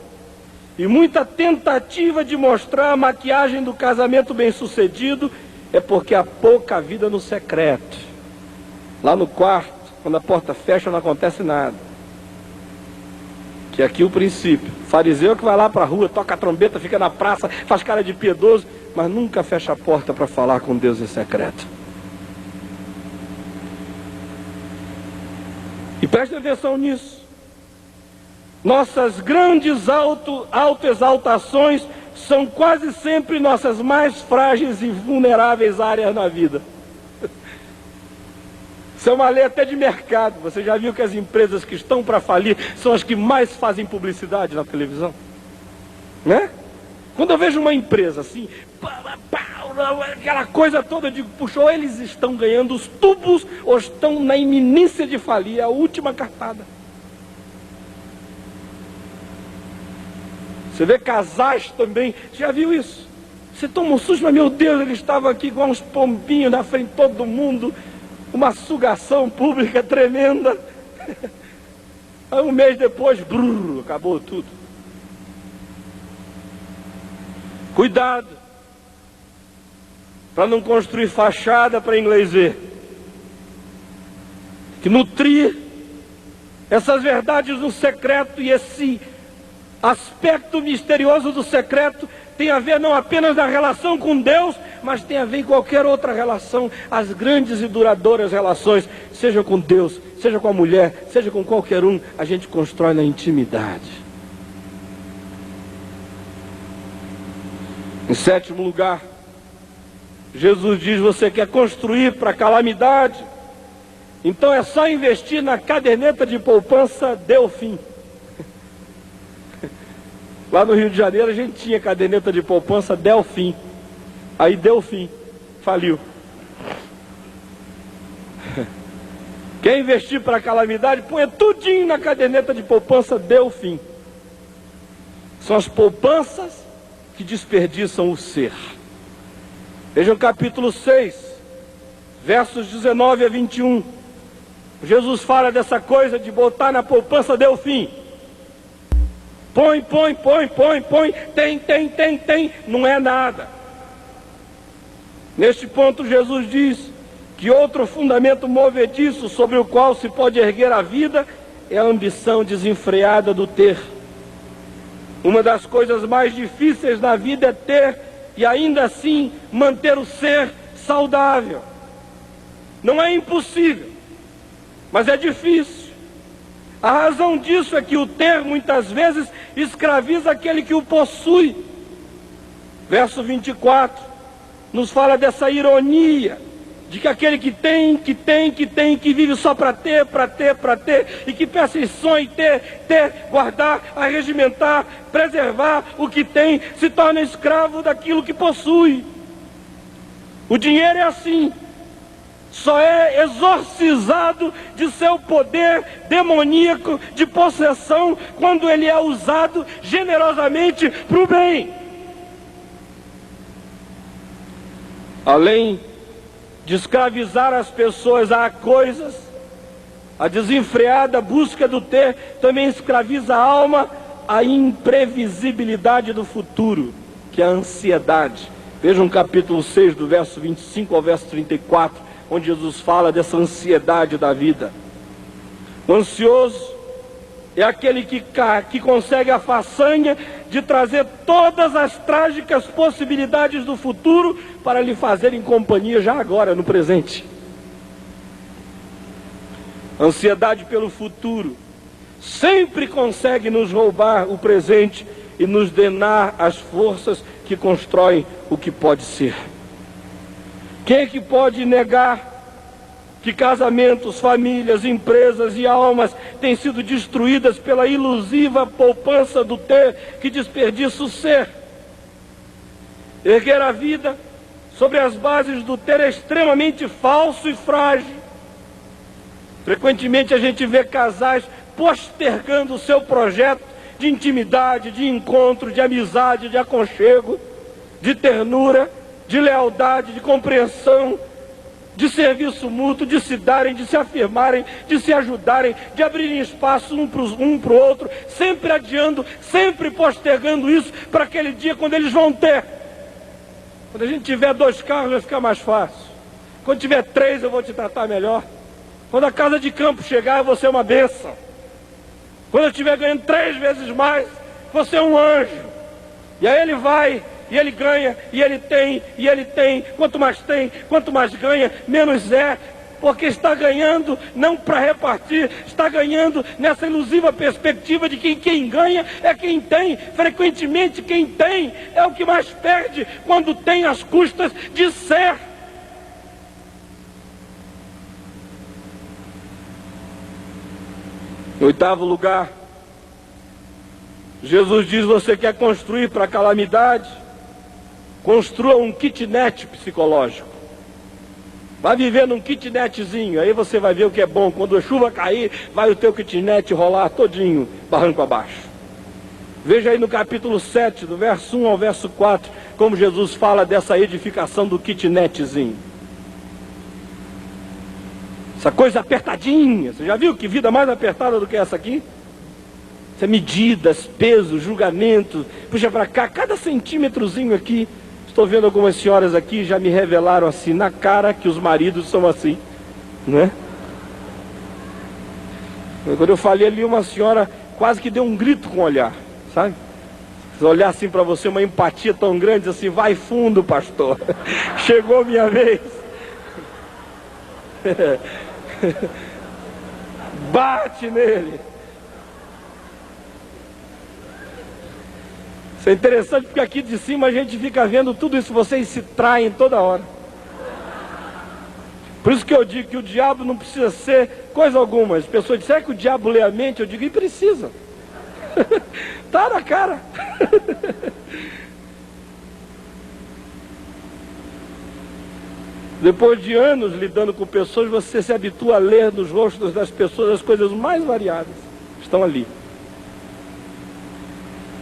e muita tentativa de mostrar a maquiagem do casamento bem-sucedido, é porque há pouca vida no secreto. Lá no quarto, quando a porta fecha, não acontece nada. Que é aqui o princípio. O fariseu que vai lá para a rua, toca a trombeta, fica na praça, faz cara de piedoso, mas nunca fecha a porta para falar com Deus em secreto. E preste atenção nisso. Nossas grandes autoexaltações são quase sempre nossas mais frágeis e vulneráveis áreas na vida. Isso é uma lei até de mercado. Você já viu que as empresas que estão para falir são as que mais fazem publicidade na televisão? Né? Quando eu vejo uma empresa assim, aquela coisa toda, eu digo, puxa, ou eles estão ganhando os tubos ou estão na iminência de falir, é a última cartada. Você vê casais também, já viu isso? Você toma um susto, mas meu Deus, eles estavam aqui igual uns pombinhos na frente de todo mundo, uma sugação pública tremenda. Aí um mês depois, brrr, acabou tudo. Cuidado, para não construir fachada para inglês ver. Que nutrir essas verdades no secreto, e esse aspecto misterioso do secreto tem a ver não apenas na relação com Deus, mas tem a ver em qualquer outra relação. As grandes e duradouras relações, seja com Deus, seja com a mulher, seja com qualquer um, a gente constrói na intimidade. Em sétimo lugar, Jesus diz: você quer construir para a calamidade? Então é só investir na caderneta de poupança Delfim. Lá no Rio de Janeiro a gente tinha caderneta de poupança Delfim. Aí Delfim faliu. Quer investir para a calamidade? Põe tudinho na caderneta de poupança Delfim. São as poupanças que desperdiçam o ser. Vejam capítulo 6, versos 19 a 21. Jesus fala dessa coisa de botar na poupança Delfim. Põe, tem, não é nada. Neste ponto Jesus diz que outro fundamento movediço sobre o qual se pode erguer a vida é a ambição desenfreada do ter. Uma das coisas mais difíceis na vida é ter e ainda assim manter o ser saudável. Não é impossível, mas é difícil. A razão disso é que o ter muitas vezes escraviza aquele que o possui. Verso 24 nos fala dessa ironia de que aquele que que vive só para ter, e que pensa em sonho, ter, guardar, arregimentar, preservar o que tem, se torna escravo daquilo que possui. O dinheiro é assim. Só é exorcizado de seu poder demoníaco de possessão quando ele é usado generosamente para o bem. Além de escravizar as pessoas a coisas, a desenfreada busca do ter também escraviza a alma à imprevisibilidade do futuro, que é a ansiedade. Vejam o capítulo 6, do verso 25 ao verso 34, onde Jesus fala dessa ansiedade da vida. O ansioso é aquele que consegue a façanha de trazer todas as trágicas possibilidades do futuro para lhe fazerem companhia já agora, no presente. A ansiedade pelo futuro sempre consegue nos roubar o presente e nos drenar as forças que constroem o que pode ser. Quem é que pode negar que casamentos, famílias, empresas e almas têm sido destruídas pela ilusiva poupança do ter que desperdiça o ser? Erguer a vida sobre as bases do ter é extremamente falso e frágil. Frequentemente a gente vê casais postergando o seu projeto de intimidade, de encontro, de amizade, de aconchego, de ternura, de lealdade, de compreensão, de serviço mútuo, de se darem, de se afirmarem, de se ajudarem, de abrirem espaço um para o outro, sempre adiando, sempre postergando isso para aquele dia quando eles vão ter. Quando a gente tiver 2 carros vai ficar mais fácil. Quando tiver 3 eu vou te tratar melhor. Quando a casa de campo chegar eu vou ser uma bênção. Quando eu estiver ganhando 3 vezes mais, você é um anjo. E aí ele vai, e ele ganha, e ele tem, e ele tem. Quanto mais ganha, menos é. Porque está ganhando não para repartir, está ganhando nessa ilusiva perspectiva de que quem ganha é quem tem. Frequentemente quem tem é o que mais perde quando tem às custas de ser. Em 8º lugar, Jesus diz: você quer construir para a calamidade? Construa um kitnet psicológico. Vai viver num kitnetzinho, aí você vai ver o que é bom. Quando a chuva cair, vai o teu kitnet rolar todinho, barranco abaixo. Veja aí no capítulo 7, do verso 1 ao verso 4, como Jesus fala dessa edificação do kitnetzinho. Essa coisa apertadinha. Você já viu que vida mais apertada do que essa aqui? Isso é medidas, pesos, julgamentos. Puxa para cá, cada centímetrozinho aqui. Estou vendo algumas senhoras aqui, já me revelaram assim na cara que os maridos são assim, né? Quando eu falei ali, uma senhora quase que deu um grito com o olhar, sabe? Se olhar assim para você, uma empatia tão grande assim: vai fundo, pastor, chegou minha vez. Bate nele. Isso é interessante porque aqui de cima a gente fica vendo tudo isso, vocês se traem toda hora. Por isso que eu digo que o diabo não precisa ser coisa alguma. As pessoas dizem: será que o diabo lê a mente? Eu digo: e precisa. Tá na cara. Depois de anos lidando com pessoas, você se habitua a ler nos rostos das pessoas as coisas mais variadas. Estão ali.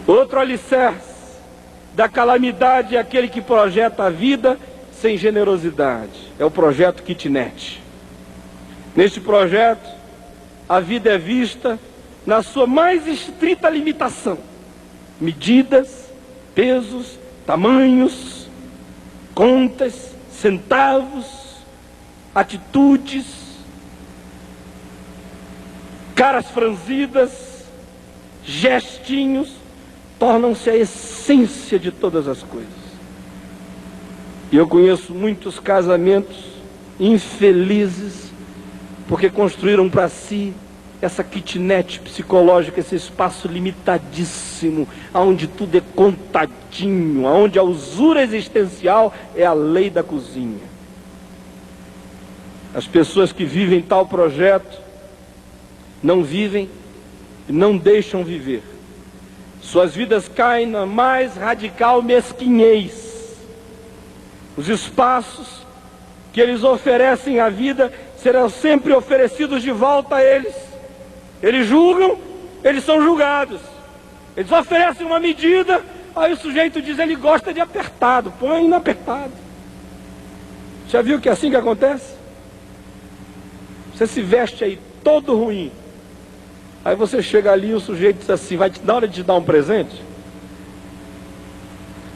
Outro alicerce da calamidade é aquele que projeta a vida sem generosidade. É o projeto kitnet. Neste projeto, a vida é vista na sua mais estrita limitação. Medidas, pesos, tamanhos, contas, centavos, atitudes, caras franzidas, gestinhos, tornam-se a essência de todas as coisas. E eu conheço muitos casamentos infelizes porque construíram para si essa kitnet psicológica, esse espaço limitadíssimo, onde tudo é contadinho, onde a usura existencial é a lei da cozinha. As pessoas que vivem tal projeto não vivem e não deixam viver. Suas vidas caem na mais radical mesquinhez. Os espaços que eles oferecem à vida serão sempre oferecidos de volta a eles. Eles julgam, eles são julgados. Eles oferecem uma medida, aí o sujeito diz: ele gosta de apertado, põe no apertado. Já viu que é assim que acontece? Você se veste aí todo ruim. Aí você chega ali e o sujeito diz assim: vai na hora de te dar um presente?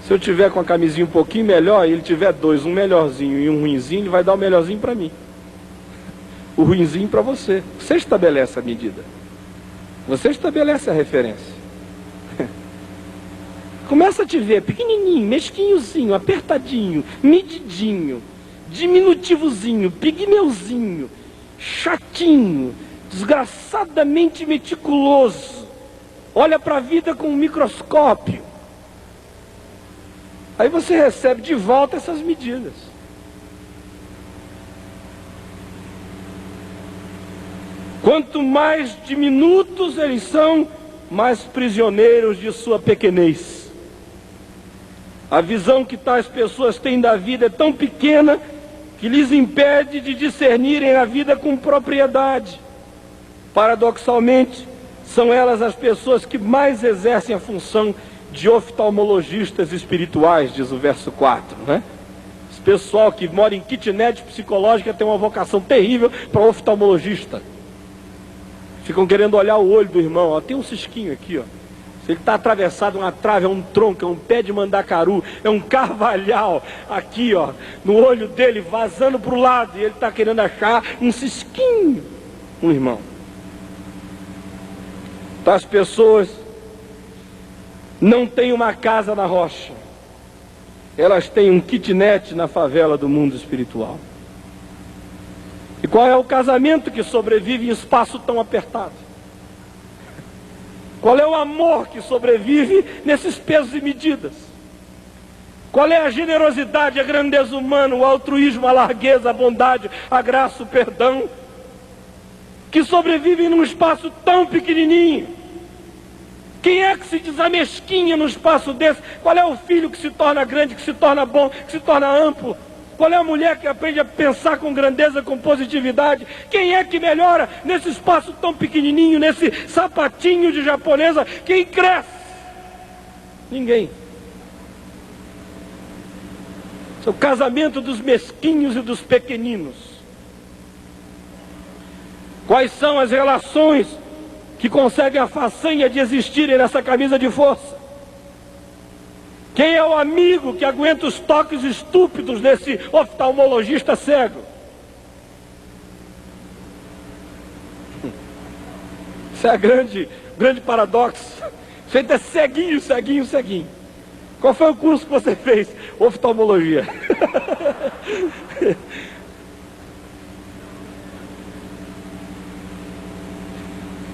Se eu tiver com a camisinha um pouquinho melhor e ele tiver 2, um melhorzinho e um ruinzinho, ele vai dar o melhorzinho para mim. O ruinzinho para você. Você estabelece a medida. Você estabelece a referência. Começa a te ver pequenininho, mesquinhozinho, apertadinho, medidinho, diminutivozinho, pigmeuzinho, chatinho, desgraçadamente meticuloso. Olha para a vida com um microscópio. Aí você recebe de volta essas medidas. Quanto mais diminutos eles são, mais prisioneiros de sua pequenez. A visão que tais pessoas têm da vida é tão pequena que lhes impede de discernirem a vida com propriedade. Paradoxalmente, são elas as pessoas que mais exercem a função de oftalmologistas espirituais, diz o verso 4, né? Esse pessoal que mora em kitnet psicológica tem uma vocação terrível para oftalmologista. Ficam querendo olhar o olho do irmão, ó. Tem um cisquinho aqui, ó. Se ele está atravessado, uma trave, é um tronco, é um pé de mandacaru, é um carvalhal aqui, ó, no olho dele, vazando para o lado, e ele está querendo achar um cisquinho, um irmão. As pessoas não têm uma casa na rocha, elas têm um kitnet na favela do mundo espiritual. E qual é o casamento que sobrevive em espaço tão apertado? Qual é o amor que sobrevive nesses pesos e medidas? Qual é a generosidade, a grandeza humana, o altruísmo, a largueza, a bondade, a graça, o perdão, que sobrevivem num espaço tão pequenininho? Quem é que se desamesquinha num espaço desse? Qual é o filho que se torna grande, que se torna bom, que se torna amplo? Qual é a mulher que aprende a pensar com grandeza, com positividade? Quem é que melhora nesse espaço tão pequenininho, nesse sapatinho de japonesa? Quem cresce? Ninguém. É o casamento dos mesquinhos e dos pequeninos. Quais são as relações que conseguem a façanha de existirem nessa camisa de força? Quem é o amigo que aguenta os toques estúpidos desse oftalmologista cego? Isso é grande paradoxo. Você é ceguinho, ceguinho, ceguinho. Qual foi o curso que você fez? Oftalmologia.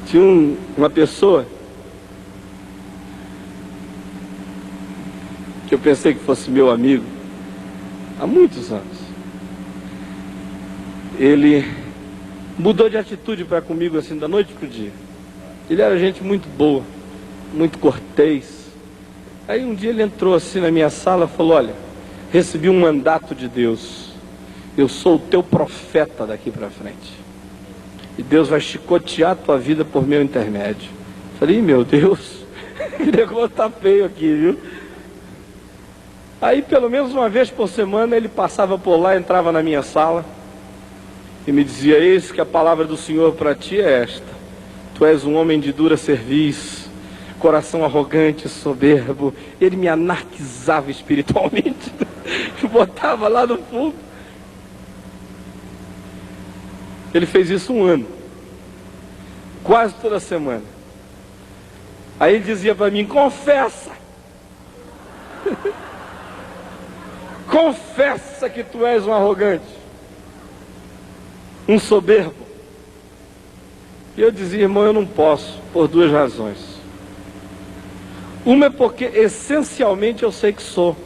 Tinha uma pessoa que eu pensei que fosse meu amigo há muitos anos. Ele mudou de atitude para comigo assim da noite para o dia. Ele era gente muito boa, muito cortês. Aí um dia ele entrou assim na minha sala e falou: olha, recebi um mandato de Deus, eu sou o teu profeta daqui para frente, e Deus vai chicotear a tua vida por meu intermédio. Falei: meu Deus, que negócio tá feio aqui, viu? Aí pelo menos uma vez por semana ele passava por lá, entrava na minha sala e me dizia: eis que a palavra do Senhor para ti é esta: tu és um homem de dura cerviz, coração arrogante, soberbo. Ele me anarquizava espiritualmente, botava lá no fundo. Ele fez isso um ano, quase toda semana. Aí ele dizia para mim: confessa, confessa que tu és um arrogante, um soberbo. E eu dizia: irmão, eu não posso, por duas razões. Uma é porque essencialmente eu sei que sou.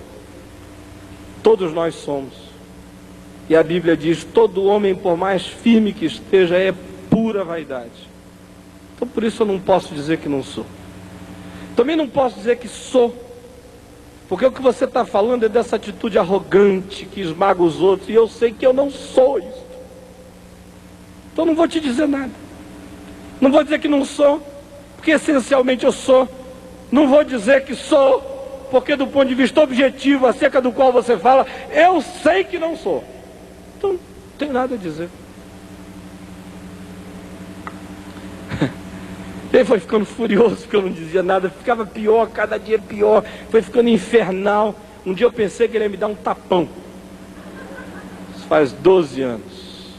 Todos nós somos. E a Bíblia diz: todo homem, por mais firme que esteja, é pura vaidade. Então por isso eu não posso dizer que não sou. Também não posso dizer que sou, porque o que você está falando é dessa atitude arrogante que esmaga os outros, e eu sei que eu não sou isso. Então não vou te dizer nada. Não vou dizer que não sou, porque essencialmente eu sou. Não vou dizer que sou, porque do ponto de vista objetivo, acerca do qual você fala, eu sei que não sou. Então não tem nada a dizer. Ele foi ficando furioso porque eu não dizia nada, ficava pior, cada dia pior, foi ficando infernal. Um dia eu pensei que ele ia me dar um tapão. Isso faz 12 anos.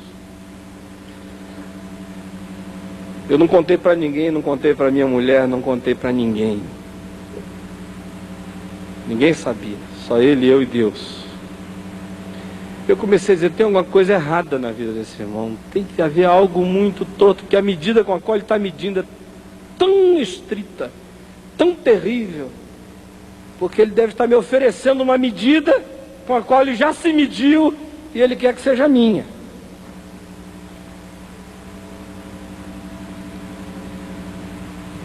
Eu não contei para ninguém, não contei para minha mulher, não contei para ninguém. Ninguém sabia, só ele, eu e Deus. Eu comecei a dizer: tem alguma coisa errada na vida desse irmão, tem que haver algo muito torto, porque a medida com a qual ele está medindo é tão estrita, tão terrível, porque ele deve estar me oferecendo uma medida com a qual ele já se mediu e ele quer que seja minha.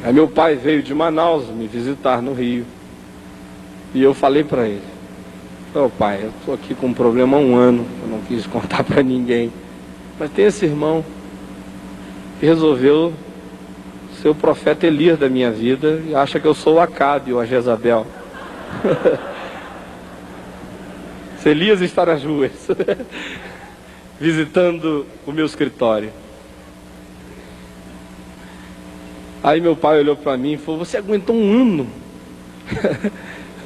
Aí meu pai veio de Manaus me visitar no Rio, e eu falei para ele: ô pai, eu estou aqui com um problema há um ano, eu não quis contar para ninguém, mas tem esse irmão que resolveu ser o profeta Elias da minha vida e acha que eu sou o Acabe ou a Jezabel. Se Elias está nas ruas visitando o meu escritório. Aí meu pai olhou para mim e falou: você aguentou um ano?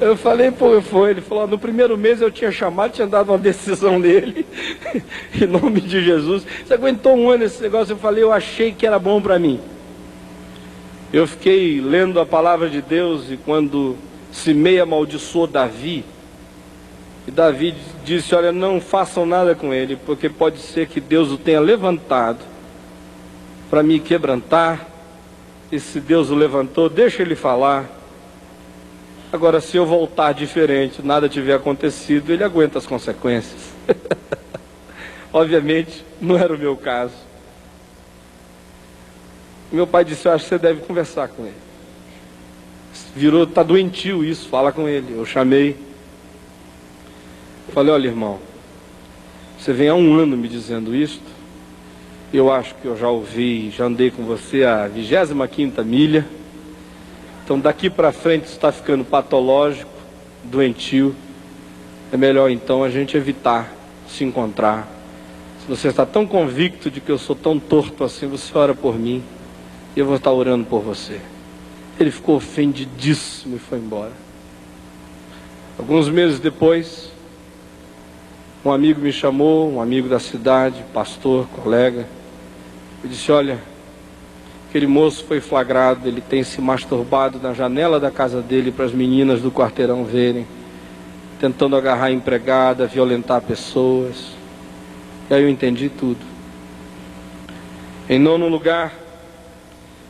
Eu falei: pô, foi. Ele falou: no primeiro mês eu tinha chamado, tinha dado uma decisão nele, em nome de Jesus. Você aguentou um ano esse negócio? Eu falei: eu achei que era bom para mim. Eu fiquei lendo a palavra de Deus, e quando Simei amaldiçoou Davi, e Davi disse: olha, não façam nada com ele, porque pode ser que Deus o tenha levantado para me quebrantar, e se Deus o levantou, deixa ele falar. Agora, se eu voltar diferente, nada tiver acontecido, ele aguenta as consequências. Obviamente, não era o meu caso. Meu pai disse: eu acho que você deve conversar com ele. Virou, tá doentio isso, fala com ele. Eu chamei. Falei: olha, irmão, você vem há 1 ano me dizendo isto. Eu acho que eu já ouvi, já andei com você a 25ª milha. Então daqui para frente está ficando patológico, doentio. É melhor então a gente evitar se encontrar. Se você está tão convicto de que eu sou tão torto assim, você ora por mim e eu vou estar orando por você. Ele ficou ofendidíssimo e foi embora. Alguns meses depois, um amigo me chamou, um amigo da cidade, pastor, colega, e disse: olha, aquele moço foi flagrado, ele tem se masturbado na janela da casa dele para as meninas do quarteirão verem, tentando agarrar a empregada, violentar pessoas. E aí eu entendi tudo. Em 9º lugar,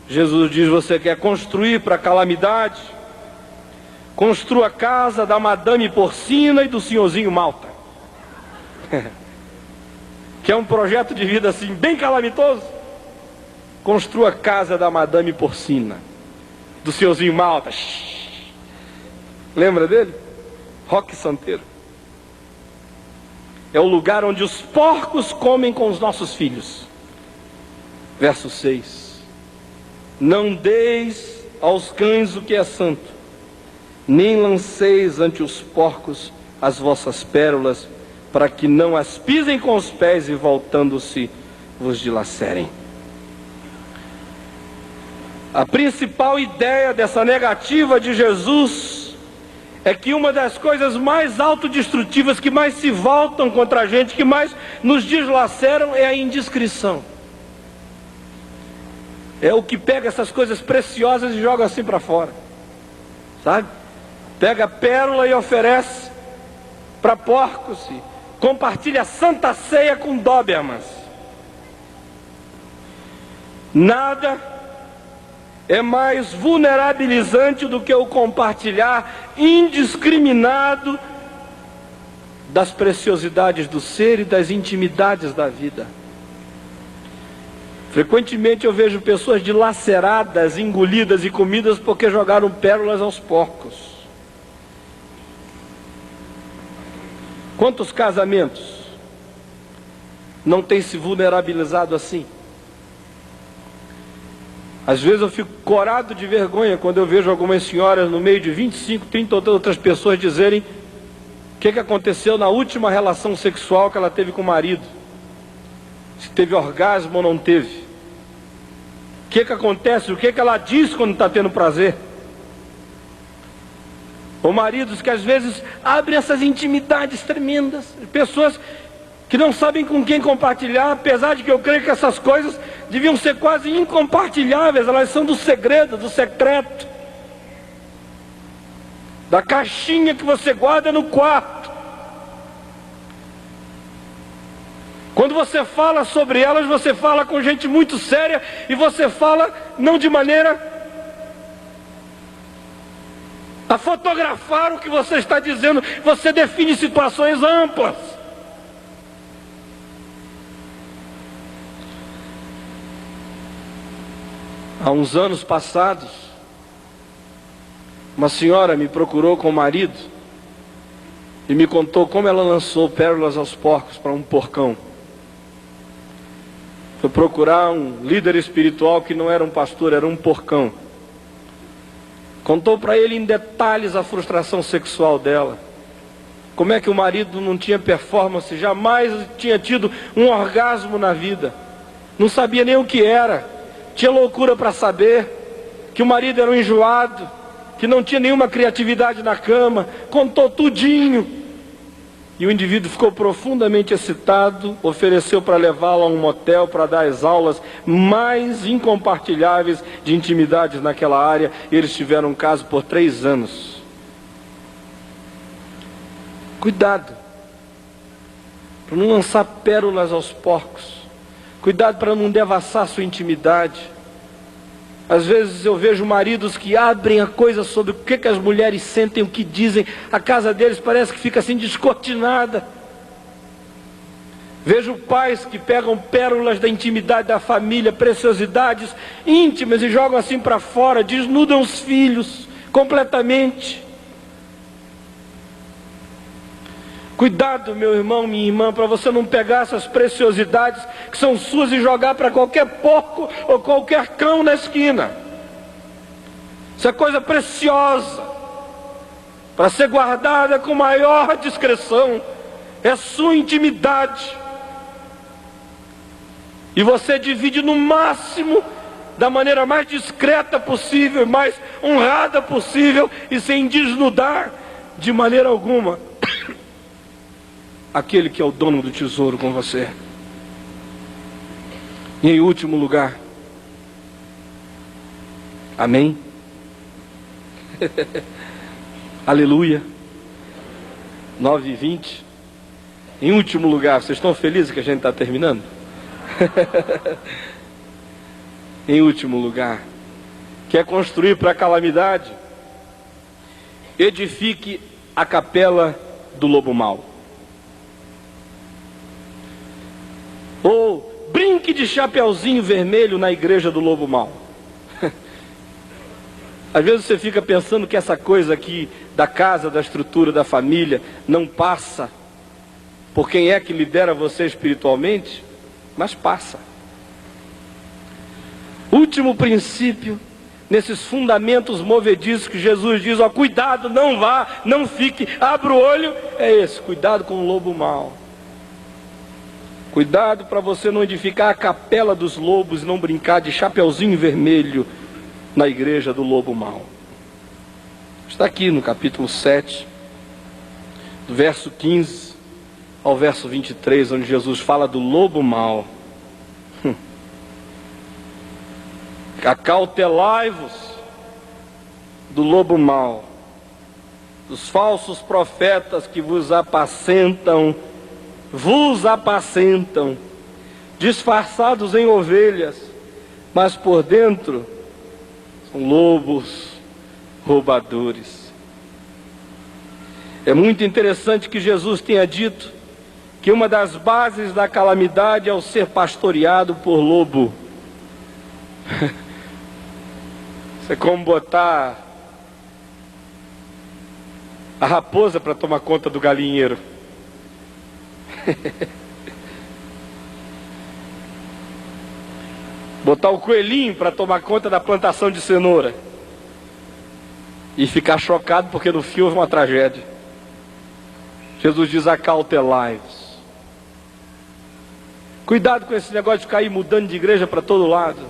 Jesus diz: você quer construir para a calamidade? Construa a casa da madame porcina e do senhorzinho malta. Que é um projeto de vida assim, bem calamitoso. Construa a casa da madame porcina, do senhorzinho malta. Lembra dele? Roque Santeiro. É o lugar onde os porcos comem com os nossos filhos. Verso 6. Não deis aos cães o que é santo, nem lanceis ante os porcos as vossas pérolas, para que não as pisem com os pés e voltando-se vos dilacerem. A principal ideia dessa negativa de Jesus é que uma das coisas mais autodestrutivas, que mais se voltam contra a gente, que mais nos dilaceram, é a indiscrição. É o que pega essas coisas preciosas e joga assim para fora, sabe? Pega a pérola e oferece para porcos, e compartilha a santa ceia com dóbermas. Nada é mais vulnerabilizante do que o compartilhar indiscriminado das preciosidades do ser e das intimidades da vida. Frequentemente eu vejo pessoas dilaceradas, engolidas e comidas porque jogaram pérolas aos porcos. Quantos casamentos não têm se vulnerabilizado assim? Às vezes eu fico corado de vergonha quando eu vejo algumas senhoras no meio de 25, 30 outras pessoas dizerem o que aconteceu na última relação sexual que ela teve com o marido. Se teve orgasmo ou não teve. O que acontece, o que ela diz quando está tendo prazer. Ou maridos que às vezes abrem essas intimidades tremendas. Pessoas que não sabem com quem compartilhar, apesar de que eu creio que essas coisas deviam ser quase incompartilháveis. Elas são do segredo, do secreto, da caixinha que você guarda no quarto. Quando você fala sobre elas, você fala com gente muito séria, e você fala não de maneira a fotografar o que você está dizendo, você define situações amplas. Há uns anos passados, uma senhora me procurou com o marido e me contou como ela lançou pérolas aos porcos para um porcão. Foi procurar um líder espiritual que não era um pastor, era um porcão. Contou para ele em detalhes a frustração sexual dela. Como é que o marido não tinha performance, jamais tinha tido um orgasmo na vida. Não sabia nem o que era. Tinha loucura para saber que o marido era um enjoado, que não tinha nenhuma criatividade na cama. Contou tudinho. E o indivíduo ficou profundamente excitado, ofereceu para levá-lo a um motel para dar as aulas mais incompartilháveis de intimidades naquela área. E eles tiveram um caso por 3 anos. Cuidado para não lançar pérolas aos porcos. Cuidado para não devassar sua intimidade. Às vezes eu vejo maridos que abrem a coisa sobre o que as mulheres sentem, o que dizem. A casa deles parece que fica assim descortinada. Vejo pais que pegam pérolas da intimidade da família, preciosidades íntimas e jogam assim para fora, desnudam os filhos completamente. Cuidado, meu irmão, minha irmã, para você não pegar essas preciosidades que são suas e jogar para qualquer porco ou qualquer cão na esquina. Isso é coisa preciosa, para ser guardada com maior discrição. É sua intimidade. E você divide no máximo, da maneira mais discreta possível, mais honrada possível e sem desnudar de maneira alguma aquele que é o dono do tesouro com você. E em último lugar, amém? Aleluia. 9h20. Em último lugar, vocês estão felizes que a gente está terminando? Em último lugar, quer construir para a calamidade? Edifique a capela do lobo mau. Ou brinque de chapeuzinho vermelho na igreja do lobo mau. Às vezes você fica pensando que essa coisa aqui da casa, da estrutura, da família, não passa por quem é que lidera você espiritualmente, mas passa. Último princípio, nesses fundamentos movediços que Jesus diz, ó, cuidado, não vá, não fique, abra o olho, é esse, cuidado com o lobo mau. Cuidado para você não edificar a capela dos lobos e não brincar de chapeuzinho vermelho na igreja do lobo mau. Está aqui no capítulo 7, do verso 15 ao verso 23, onde Jesus fala do lobo mau. Acautelai-vos do lobo mau, dos falsos profetas que vos apacentam, disfarçados em ovelhas, mas por dentro são lobos roubadores. É muito interessante que Jesus tenha dito que uma das bases da calamidade é o ser pastoreado por lobo. Isso é como botar a raposa para tomar conta do galinheiro. Botar o coelhinho para tomar conta da plantação de cenoura. E ficar chocado porque no fim houve uma tragédia. Jesus diz, acautelai-vos. Cuidado com esse negócio de ficar aí mudando de igreja para todo lado.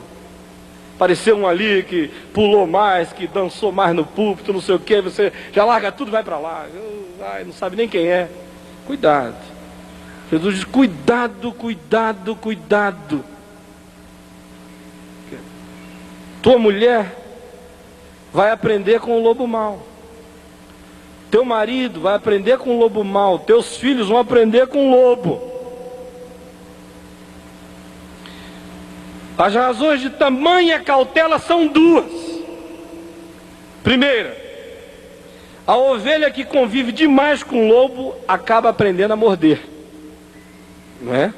Apareceu um ali que pulou mais, que dançou mais no púlpito, não sei o que, você já larga tudo e vai para lá. Não sabe nem quem é. Cuidado. Jesus diz, cuidado, cuidado, cuidado. Tua mulher vai aprender com o lobo mau. Teu marido vai aprender com o lobo mau. Teus filhos vão aprender com o lobo. As razões de tamanha cautela são duas. Primeira, a ovelha que convive demais com o lobo acaba aprendendo a morder. Não é?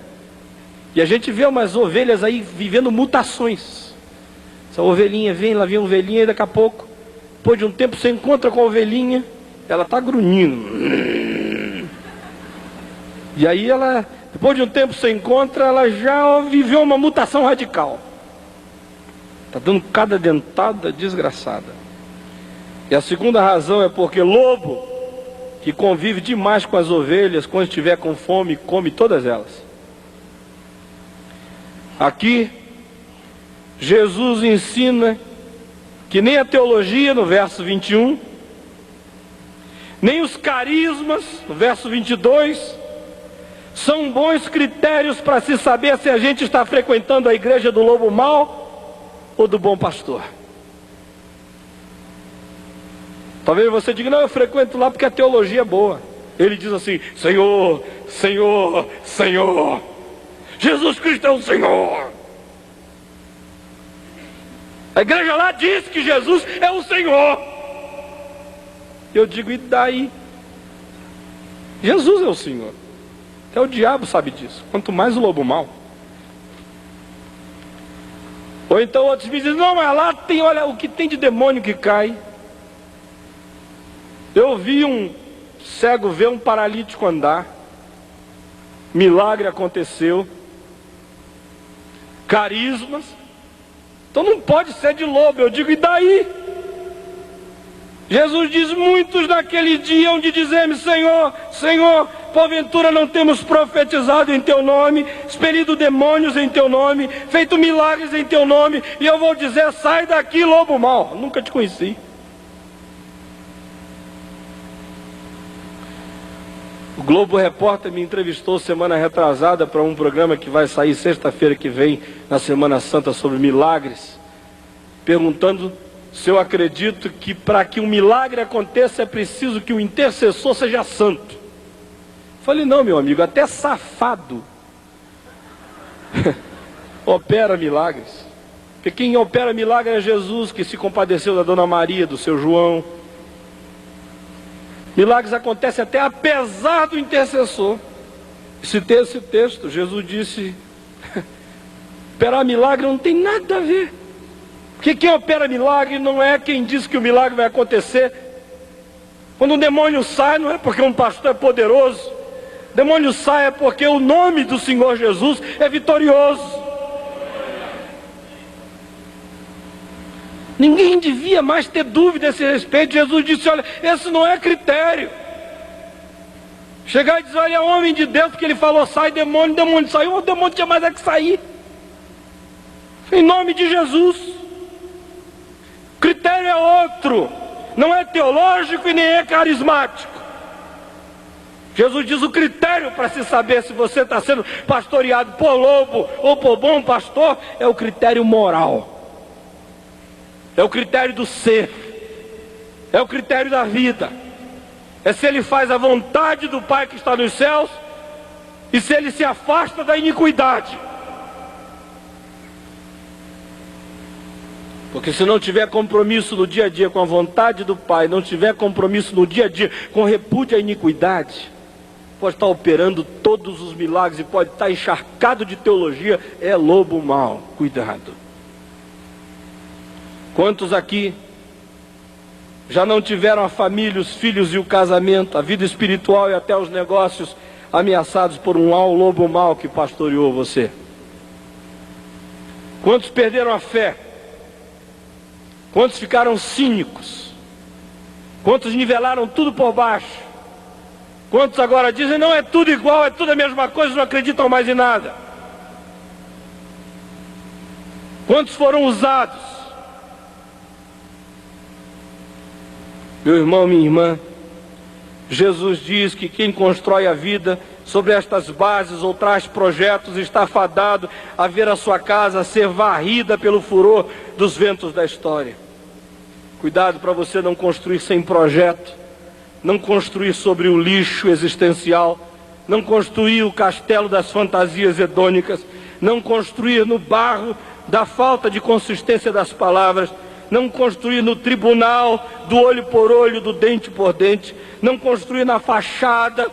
E a gente vê umas ovelhas aí vivendo mutações. Essa ovelhinha vem, lá vem a ovelhinha e daqui a pouco, depois de um tempo você encontra com a ovelhinha, ela está grunhindo. E aí ela, depois de um tempo você encontra, ela já viveu uma mutação radical. Está dando cada dentada desgraçada. E a segunda razão é porque lobo, que convive demais com as ovelhas, quando estiver com fome, come todas elas. Aqui, Jesus ensina que nem a teologia, no verso 21, nem os carismas, no verso 22, são bons critérios para se saber se a gente está frequentando a igreja do lobo mau ou do bom pastor. Talvez você diga, não, eu frequento lá porque a teologia é boa. Ele diz assim, Senhor, Senhor, Senhor, Jesus Cristo é o Senhor. A igreja lá diz que Jesus é o Senhor. Eu digo, e daí? Jesus é o Senhor. Até o diabo sabe disso, quanto mais o lobo mau. Ou então outros me dizem, não, mas lá tem, olha, o que tem de demônio que cai. Eu vi um cego ver um paralítico andar, milagre aconteceu, carismas, então não pode ser de lobo. Eu digo, e daí? Jesus diz, muitos naquele dia onde dizemos, Senhor, Senhor, porventura não temos profetizado em teu nome, expelido demônios em teu nome, feito milagres em teu nome, e eu vou dizer, sai daqui, lobo mau, nunca te conheci. O Globo Repórter me entrevistou semana retrasada para um programa que vai sair sexta-feira que vem, na Semana Santa, sobre milagres, perguntando se eu acredito que para que um milagre aconteça é preciso que o intercessor seja santo. Falei, não, meu amigo, até safado opera milagres. Porque quem opera milagre é Jesus, que se compadeceu da Dona Maria, do seu João. Milagres acontecem até apesar do intercessor. Citei esse texto, Jesus disse, operar milagre não tem nada a ver. Porque quem opera milagre não é quem diz que o milagre vai acontecer. Quando um demônio sai, não é porque um pastor é poderoso. O demônio sai é porque o nome do Senhor Jesus é vitorioso. Ninguém devia mais ter dúvida a esse respeito. Jesus disse, olha, esse não é critério. Chegar e dizer, olha, homem de Deus, porque ele falou, sai demônio, demônio saiu, o demônio tinha mais é que sair. Em nome de Jesus. O critério é outro. Não é teológico e nem é carismático. Jesus diz, o critério para se saber se você está sendo pastoreado por lobo ou por bom pastor é o critério moral. É o critério do ser, é o critério da vida, é se ele faz a vontade do Pai que está nos céus e se ele se afasta da iniquidade. Porque se não tiver compromisso no dia a dia com a vontade do Pai, não tiver compromisso no dia a dia com repúdio à iniquidade, pode estar operando todos os milagres e pode estar encharcado de teologia, é lobo mau, cuidado. Quantos aqui já não tiveram a família, os filhos e o casamento, a vida espiritual e até os negócios ameaçados por um lobo mau que pastoreou você? Quantos perderam a fé? Quantos ficaram cínicos? Quantos nivelaram tudo por baixo? Quantos agora dizem, não, é tudo igual, é tudo a mesma coisa, não acreditam mais em nada? Quantos foram usados? Meu irmão, minha irmã, Jesus diz que quem constrói a vida sobre estas bases ou traz projetos está fadado a ver a sua casa ser varrida pelo furor dos ventos da história. Cuidado para você não construir sem projeto, não construir sobre o lixo existencial, não construir o castelo das fantasias hedônicas, não construir no barro da falta de consistência das palavras, não construir no tribunal do olho por olho, do dente por dente, não construir na fachada,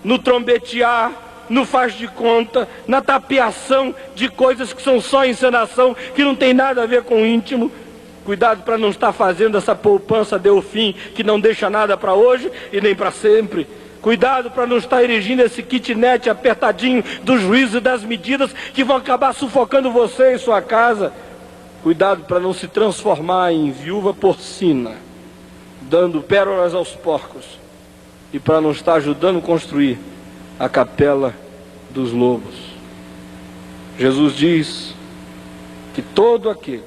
no trombetear, no faz de conta, na tapeação de coisas que são só encenação, que não tem nada a ver com o íntimo. Cuidado para não estar fazendo essa poupança Delfim, que não deixa nada para hoje e nem para sempre. Cuidado para não estar erigindo esse kitnet apertadinho dos juízos e das medidas que vão acabar sufocando você e sua casa. Cuidado para não se transformar em viúva porcina, dando pérolas aos porcos, e para não estar ajudando a construir a capela dos lobos. Jesus diz que todo aquele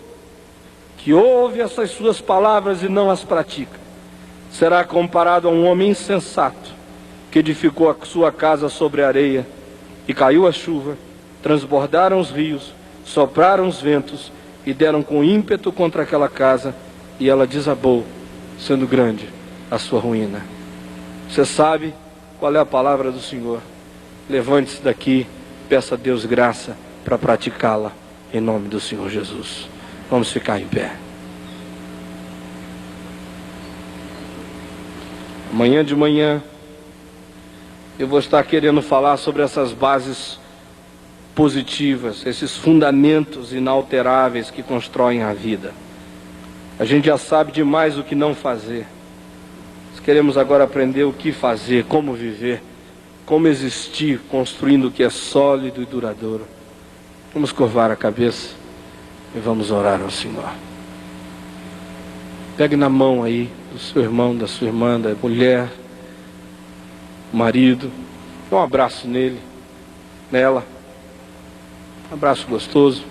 que ouve essas suas palavras e não as pratica, será comparado a um homem insensato que edificou a sua casa sobre a areia, e caiu a chuva, transbordaram os rios, sopraram os ventos e deram com ímpeto contra aquela casa, e ela desabou, sendo grande a sua ruína. Você sabe qual é a palavra do Senhor. Levante-se daqui, peça a Deus graça para praticá-la, em nome do Senhor Jesus. Vamos ficar em pé. Amanhã de manhã eu vou estar querendo falar sobre essas bases positivas, esses fundamentos inalteráveis que constroem a vida. A gente já sabe demais o que não fazer. Nós queremos agora aprender o que fazer, como viver, como existir, construindo o que é sólido e duradouro. Vamos curvar a cabeça e vamos orar ao Senhor. Pegue na mão aí do seu irmão, da sua irmã, da mulher, marido, dá um abraço nele, nela, um abraço gostoso.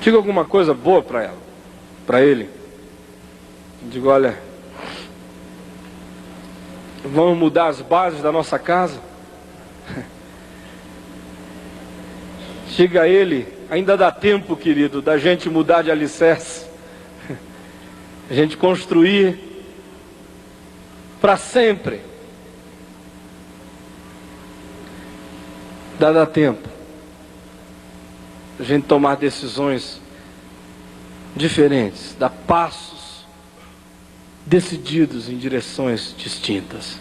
Diga alguma coisa boa para ela, para ele. Diga: olha, vamos mudar as bases da nossa casa. Diga a ele: ainda dá tempo, querido, da gente mudar de alicerce, a gente construir para sempre. Dá tempo a gente tomar decisões diferentes, dar passos decididos em direções distintas.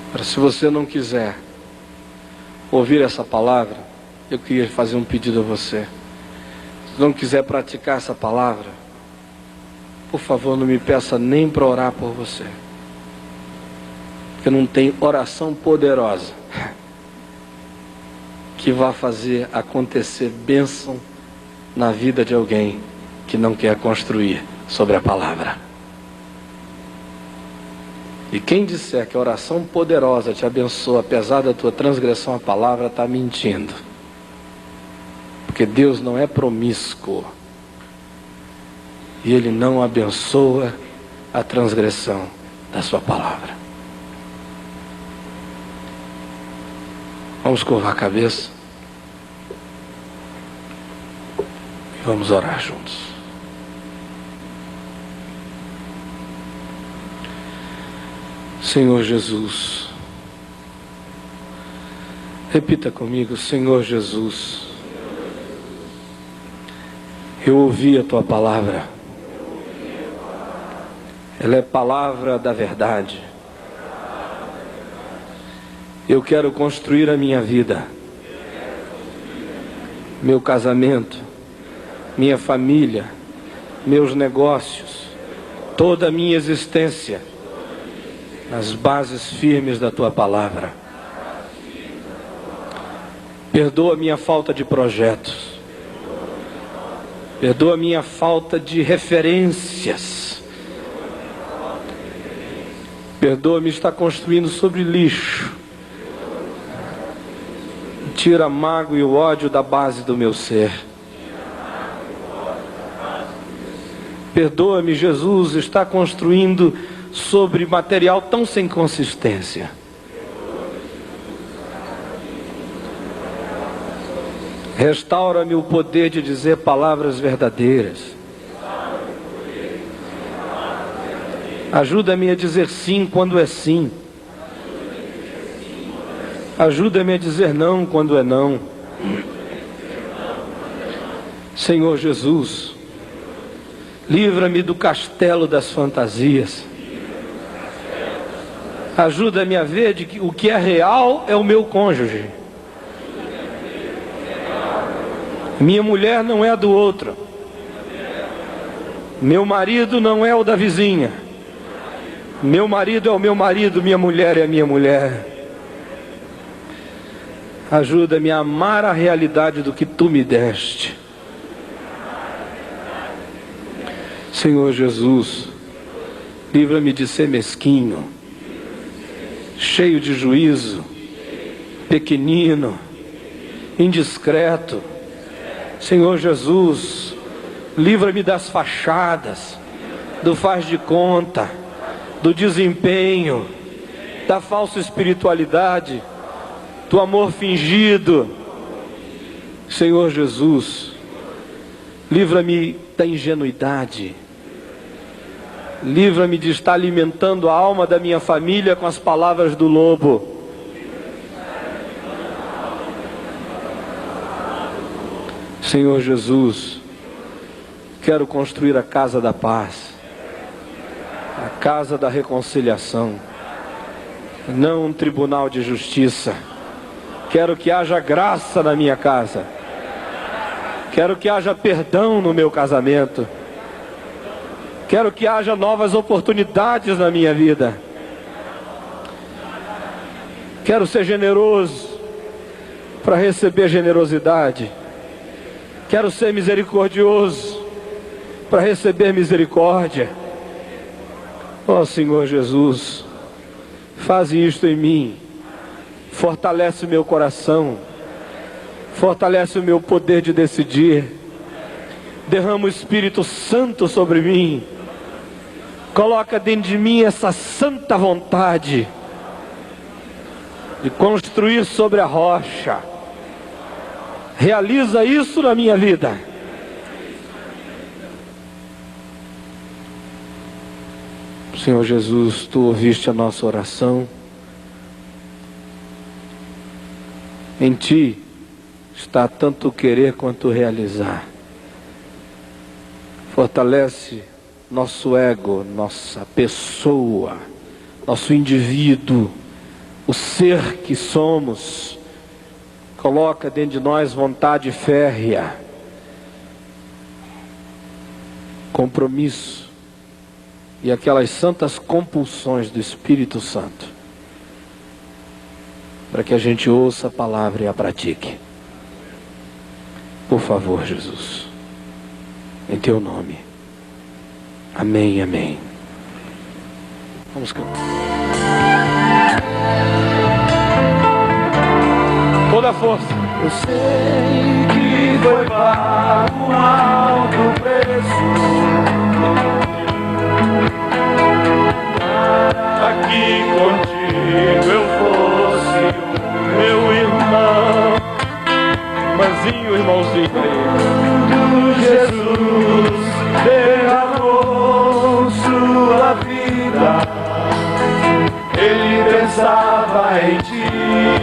Agora, se você não quiser ouvir essa palavra, eu queria fazer um pedido a você. Se não quiser praticar essa palavra, por favor, não me peça nem para orar por você, porque não tem oração poderosa que vá fazer acontecer bênção na vida de alguém que não quer construir sobre a palavra. E quem disser que a oração poderosa te abençoa apesar da tua transgressão à palavra, está mentindo. Porque Deus não é promíscuo. E Ele não abençoa a transgressão da sua palavra. Vamos curvar a cabeça e vamos orar juntos. Senhor Jesus, repita comigo: Senhor Jesus, eu ouvi a tua palavra, ela é palavra da verdade. Eu quero construir a minha vida, meu casamento, minha família, meus negócios, toda a minha existência nas bases firmes da tua palavra. Perdoa minha falta de projetos, perdoa minha falta de referências, perdoa-me estar construindo sobre lixo. Tira a mágoa e o ódio da base do meu ser. Perdoa-me, Jesus, estar construindo sobre material tão sem consistência. Restaura-me o poder de dizer palavras verdadeiras. Ajuda-me a dizer sim quando é sim. Ajuda-me a dizer não quando é não. Senhor Jesus, livra-me do castelo das fantasias. Ajuda-me a ver de que o que é real é o meu cônjuge. Minha mulher não é a do outro. Meu marido não é o da vizinha. Meu marido é o meu marido, minha mulher é a minha mulher. Ajuda-me a amar a realidade do que tu me deste. Senhor Jesus, livra-me de ser mesquinho. cheio de juízo, pequenino, indiscreto. Senhor Jesus, livra-me das fachadas, do faz de conta, do desempenho, da falsa espiritualidade, do amor fingido. Senhor Jesus, livra-me da ingenuidade. Livra-me de estar alimentando a alma da minha família com as palavras do lobo. Senhor Jesus, quero construir a casa da paz, a casa da reconciliação, não um tribunal de justiça. Quero que haja graça na minha casa. Quero que haja perdão no meu casamento. Quero que haja novas oportunidades na minha vida. Quero ser generoso para receber generosidade. Quero ser misericordioso para receber misericórdia. Ó Senhor Jesus, faz isto em mim. Fortalece o meu coração. Fortalece o meu poder de decidir. Derrama o Espírito Santo sobre mim. Coloca dentro de mim essa santa vontade de construir sobre a rocha. Realiza isso na minha vida. Senhor Jesus, Tu ouviste a nossa oração. Em Ti está tanto querer quanto realizar. Fortalece nosso ego, nossa pessoa, nosso indivíduo, o ser que somos. Coloca dentro de nós vontade férrea, compromisso e aquelas santas compulsões do Espírito Santo, para que a gente ouça a palavra e a pratique. Por favor, Jesus, em Teu nome. Amém, amém. Vamos cantar. Toda a força. Eu sei que foi pago um alto preço para que contigo eu fosse o meu irmão. Irmãozinho. Jesus derramou sua vida, Ele pensava em ti.